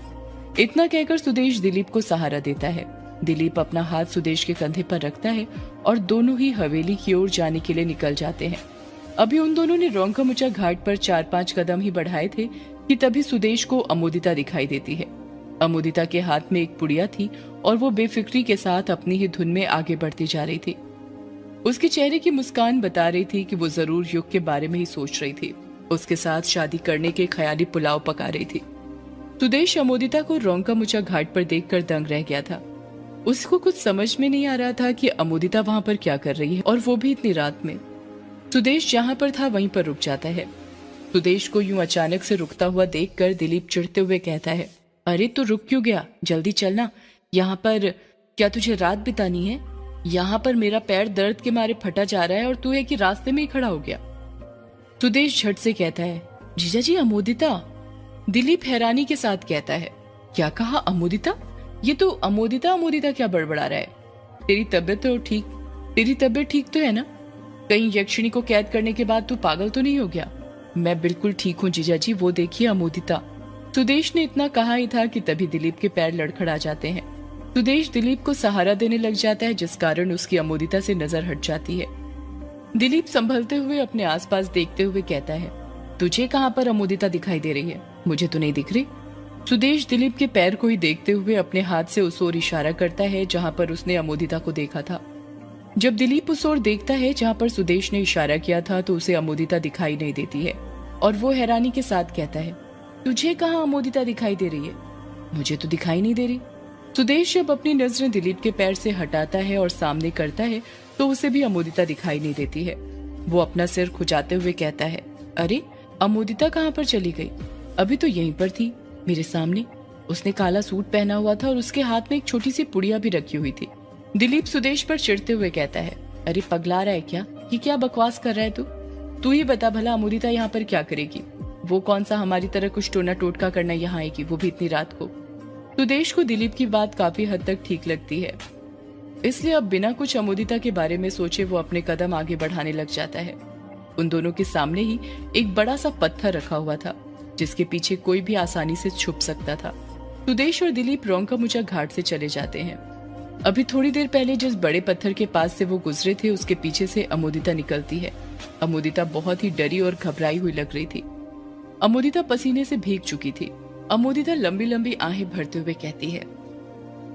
[SPEAKER 1] इतना कहकर सुदेश दिलीप को सहारा देता है। दिलीप अपना हाथ सुदेश के कंधे पर रखता है और दोनों ही हवेली की ओर जाने के लिए निकल जाते हैं। अभी उन दोनों ने रोंकामुचा घाट पर 4-5 कदम ही बढ़ाए थे कि तभी सुदेश को अमोदिता दिखाई देती है। अमोदिता के हाथ में एक पुड़िया थी और वो बेफिक्री के साथ अपनी ही धुन में आगे बढ़ती जा रही थी। उसके चेहरे की मुस्कान बता रही थी कि वो जरूर युग के बारे में ही सोच रही थी। उसके साथ शादी करने के ख्याली पुलाव पका रही थी। सुदेश अमोदिता को रोंकामुचा घाट पर देखकर दंग रह गया था। उसको कुछ समझ में नहीं आ रहा था कि अमोदिता वहां पर क्या कर रही है, और वो भी इतनी रात में। सुदेश जहां पर था वहीं पर रुक जाता है। सुदेश को यूं अचानक से रुकता हुआ देखकर दिलीप चिढ़ते हुए कहता है, अरे तू रुक क्यों गया? जल्दी चलना। यहाँ पर क्या तुझे रात बितानी है? यहाँ पर मेरा पैर दर्द के मारे फटा जा रहा है और तू है कि रास्ते में ही खड़ा हो गया। सुदेश झट से कहता है, जीजा जी अमोदिता। दिलीप हैरानी के साथ कहता है, क्या कहा अमोदिता? ये तो अमोदिता अमोदिता क्या बड़बड़ा रहा है? तेरी तबीयत ठीक तो है ना? कहीं यक्षिणी को कैद करने के बाद तू पागल तो नहीं हो गया? मैं बिल्कुल ठीक हूँ जीजा जी, वो देखिए अमोदिता। सुदेश ने इतना कहा ही था कि तभी दिलीप के पैर लड़खड़ा जाते हैं। सुदेश दिलीप को सहारा देने लग जाता है, जिस कारण उसकी अमोदिता से नजर हट जाती है। दिलीप संभलते हुए अपने आसपास देखते हुए कहता है, तुझे कहाँ पर अमोदिता दिखाई दे रही है? मुझे तो नहीं दिख रही। सुदेश दिलीप के पैर को ही देखते हुए अपने हाथ से उस ओर इशारा करता है जहां पर उसने अमोदिता को देखा था। जब दिलीप उस ओर देखता है जहां पर सुदेश ने इशारा किया था तो उसे अमोदिता दिखाई नहीं देती है और वो हैरानी के साथ कहता है, तुझे कहाँ अमोदिता दिखाई दे रही है? मुझे तो दिखाई नहीं दे रही। सुदेश जब अपनी नजरें दिलीप के पैर से हटाता है और सामने करता है तो उसे भी अमोदिता दिखाई नहीं देती है। वो अपना सिर खुजाते हुए कहता है, अरे अमोदिता कहाँ पर चली गई? अभी तो यहीं पर थी मेरे सामने। उसने काला सूट पहना हुआ था और उसके हाथ में एक छोटी सी पुड़िया भी रखी हुई थी। दिलीप सुदेश पर चिढ़ते हुए कहता है, अरे पगला रहा है क्या? ये क्या बकवास कर रहा है तू ही बता भला, अमोदिता यहाँ पर क्या करेगी? वो कौन सा हमारी तरह कुछ टोना टोटका करना यहाँ आएगी, वो भी इतनी रात को? सुदेश को दिलीप की बात काफी हद तक ठीक लगती है, इसलिए अब बिना कुछ अमोदिता के बारे में सोचे वो अपने कदम आगे बढ़ाने लग जाता है। उन दोनों के सामने ही एक बड़ा सा पत्थर रखा हुआ था जिसके पीछे कोई भी आसानी से छुप सकता था। सुदेश और दिलीप रोंका-मुचा घाट से चले जाते हैं। अभी थोड़ी देर पहले जिस बड़े पत्थर के पास से वो गुजरे थे उसके पीछे से अमोदिता निकलती है। अमोदिता बहुत ही डरी और घबराई हुई लग रही थी। अमोदिता पसीने से भीग चुकी थी। अमोदिता लंबी लंबी आहें भरते हुए कहती है,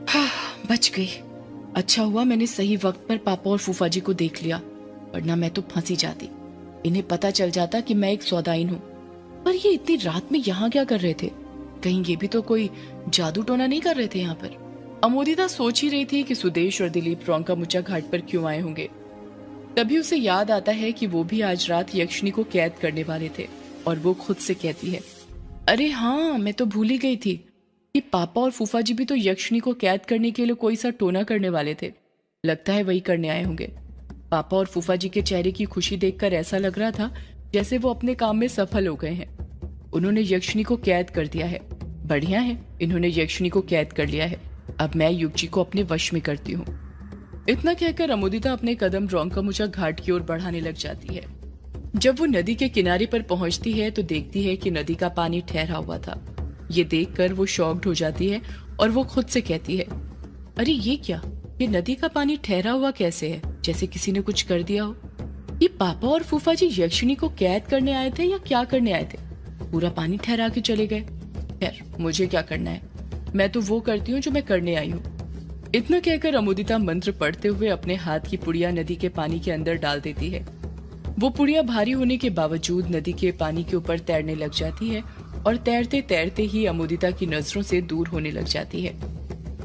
[SPEAKER 1] हाँ, बच गई। अच्छा हुआ मैंने सही वक्त पर पापा और फूफा जी को देख लिया, वरना मैं तो फंसी जाती। इन्हें पता चल जाता कि मैं एक सौदाइन हूँ। पर ये इतनी रात में यहाँ क्या कर रहे थे? कहीं ये भी तो कोई जादू टोना नहीं कर रहे थे यहाँ पर? अमोदिता सोच ही रही थी कि सुदेश और दिलीप रोंका-मुचा घाट पर क्यों आए होंगे। तभी उसे याद आता है कि वो भी आज रात यक्षिणी को कैद करने वाले थे और वो खुद से कहती है, अरे हाँ, मैं तो भूल ही गई थी कि पापा और फूफा जी भी तो यक्षिणी को कैद करने के लिए कोई सा टोना करने वाले थे। लगता है वही करने आए होंगे। पापा और फूफा जी के चेहरे की खुशी देखकर ऐसा लग रहा था जैसे वो अपने काम में सफल हो गए हैं। उन्होंने यक्षिणी को कैद कर दिया है। बढ़िया है, इन्होंने यक्षिणी को कैद कर लिया है। अब मैं युग जी को अपने वश में करती हूँ। इतना कहकर अमोदिता अपने कदम रोंका-मुचा घाट की ओर बढ़ाने लग जाती है। जब वो नदी के किनारे पर पहुंचती है तो देखती है कि नदी का पानी ठहरा हुआ था। ये देखकर वो शॉक्ड हो जाती है और वो खुद से कहती है, अरे ये क्या? ये नदी का पानी ठहरा हुआ कैसे है? जैसे किसी ने कुछ कर दिया हो। ये पापा और फूफा जी यक्षिणी को कैद करने आए थे या क्या करने आए थे? पूरा पानी ठहरा के चले गए। खैर, मुझे क्या करना है? मैं तो वो करती हूँ जो मैं करने आई हूँ। इतना कहकर अमोदिता मंत्र पढ़ते हुए अपने हाथ की पुड़िया नदी के पानी के अंदर डाल देती है। वो पुड़िया भारी होने के बावजूद नदी के पानी के ऊपर तैरने लग जाती है और तैरते तैरते ही अमोदिता की नजरों से दूर होने लग जाती है।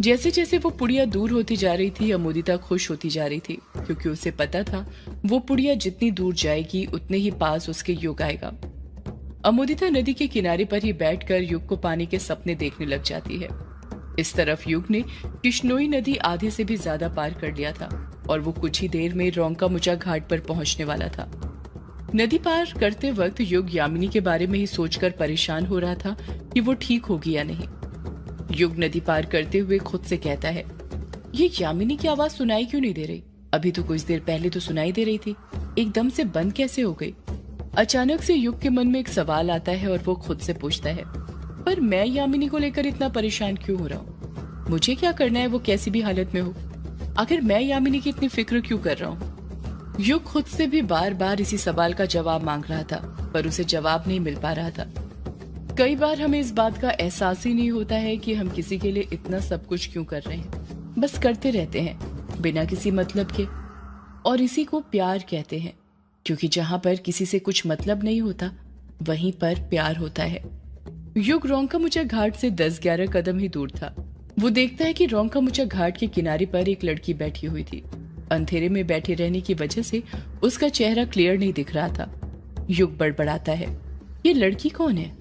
[SPEAKER 1] जैसे जैसे वो पुड़िया दूर होती जा रही थी अमोदिता खुश होती जा रही थी, क्योंकि उसे पता था वो पुड़िया जितनी दूर जाएगी उतने ही पास उसके युग आएगा। अमोदिता नदी के किनारे पर ही बैठकर युग को पाने के सपने देखने लग जाती है। इस तरफ युग ने किश्नोई नदी आधे से भी ज्यादा पार कर लिया था और वो कुछ ही देर में रोंका-मुचा घाट पर पहुंचने वाला था। नदी पार करते वक्त युग यामिनी के बारे में ही सोचकर परेशान हो रहा था कि वो ठीक होगी या नहीं। युग नदी पार करते हुए खुद से कहता है, ये यामिनी की आवाज सुनाई क्यों नहीं दे रही? अभी तो कुछ देर पहले तो सुनाई दे रही थी, एकदम से बंद कैसे हो गई? अचानक से युग के मन में एक सवाल आता है और वो खुद से पूछता है, पर मैं यामिनी को लेकर इतना परेशान क्यों हो रहा हूँ? मुझे क्या करना है वो कैसी भी हालत में हो? आखिर मैं यामिनी की इतनी फिक्र क्यों कर रहा हूँ? युग खुद से भी बार बार इसी सवाल का जवाब मांग रहा था, पर उसे जवाब नहीं मिल पा रहा था। कई बार हमें इस बात का एहसास ही नहीं होता है कि हम किसी के लिए इतना सब कुछ क्यों कर रहे हैं। बस करते रहते हैं बिना किसी मतलब के, और इसी को प्यार कहते हैं, क्योंकि जहाँ पर किसी से कुछ मतलब नहीं होता वहीं पर प्यार होता है। युग रोंका-मुचा घाट से 10-11 कदम ही दूर था। वो देखता है कि रोंका-मुचा घाट के किनारे पर एक लड़की बैठी हुई थी। अंधेरे में बैठे रहने की वजह से उसका चेहरा क्लियर नहीं दिख रहा था। युग बड़बड़ाता है, ये लड़की कौन है?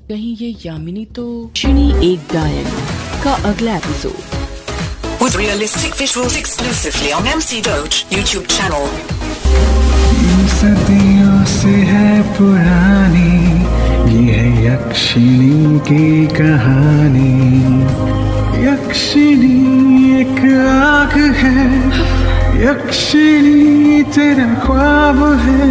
[SPEAKER 1] कहीं ये यामिनी तो?
[SPEAKER 3] यक्षिणी एक गायक का अगला episode
[SPEAKER 4] with realistic visuals exclusively on MC Doge YouTube channel.
[SPEAKER 2] सदियों से है पुरानी ये है यक्षिणी की कहानी। यक्षिणी एक आग है, यक्षिणी तेरा ख्वाब है।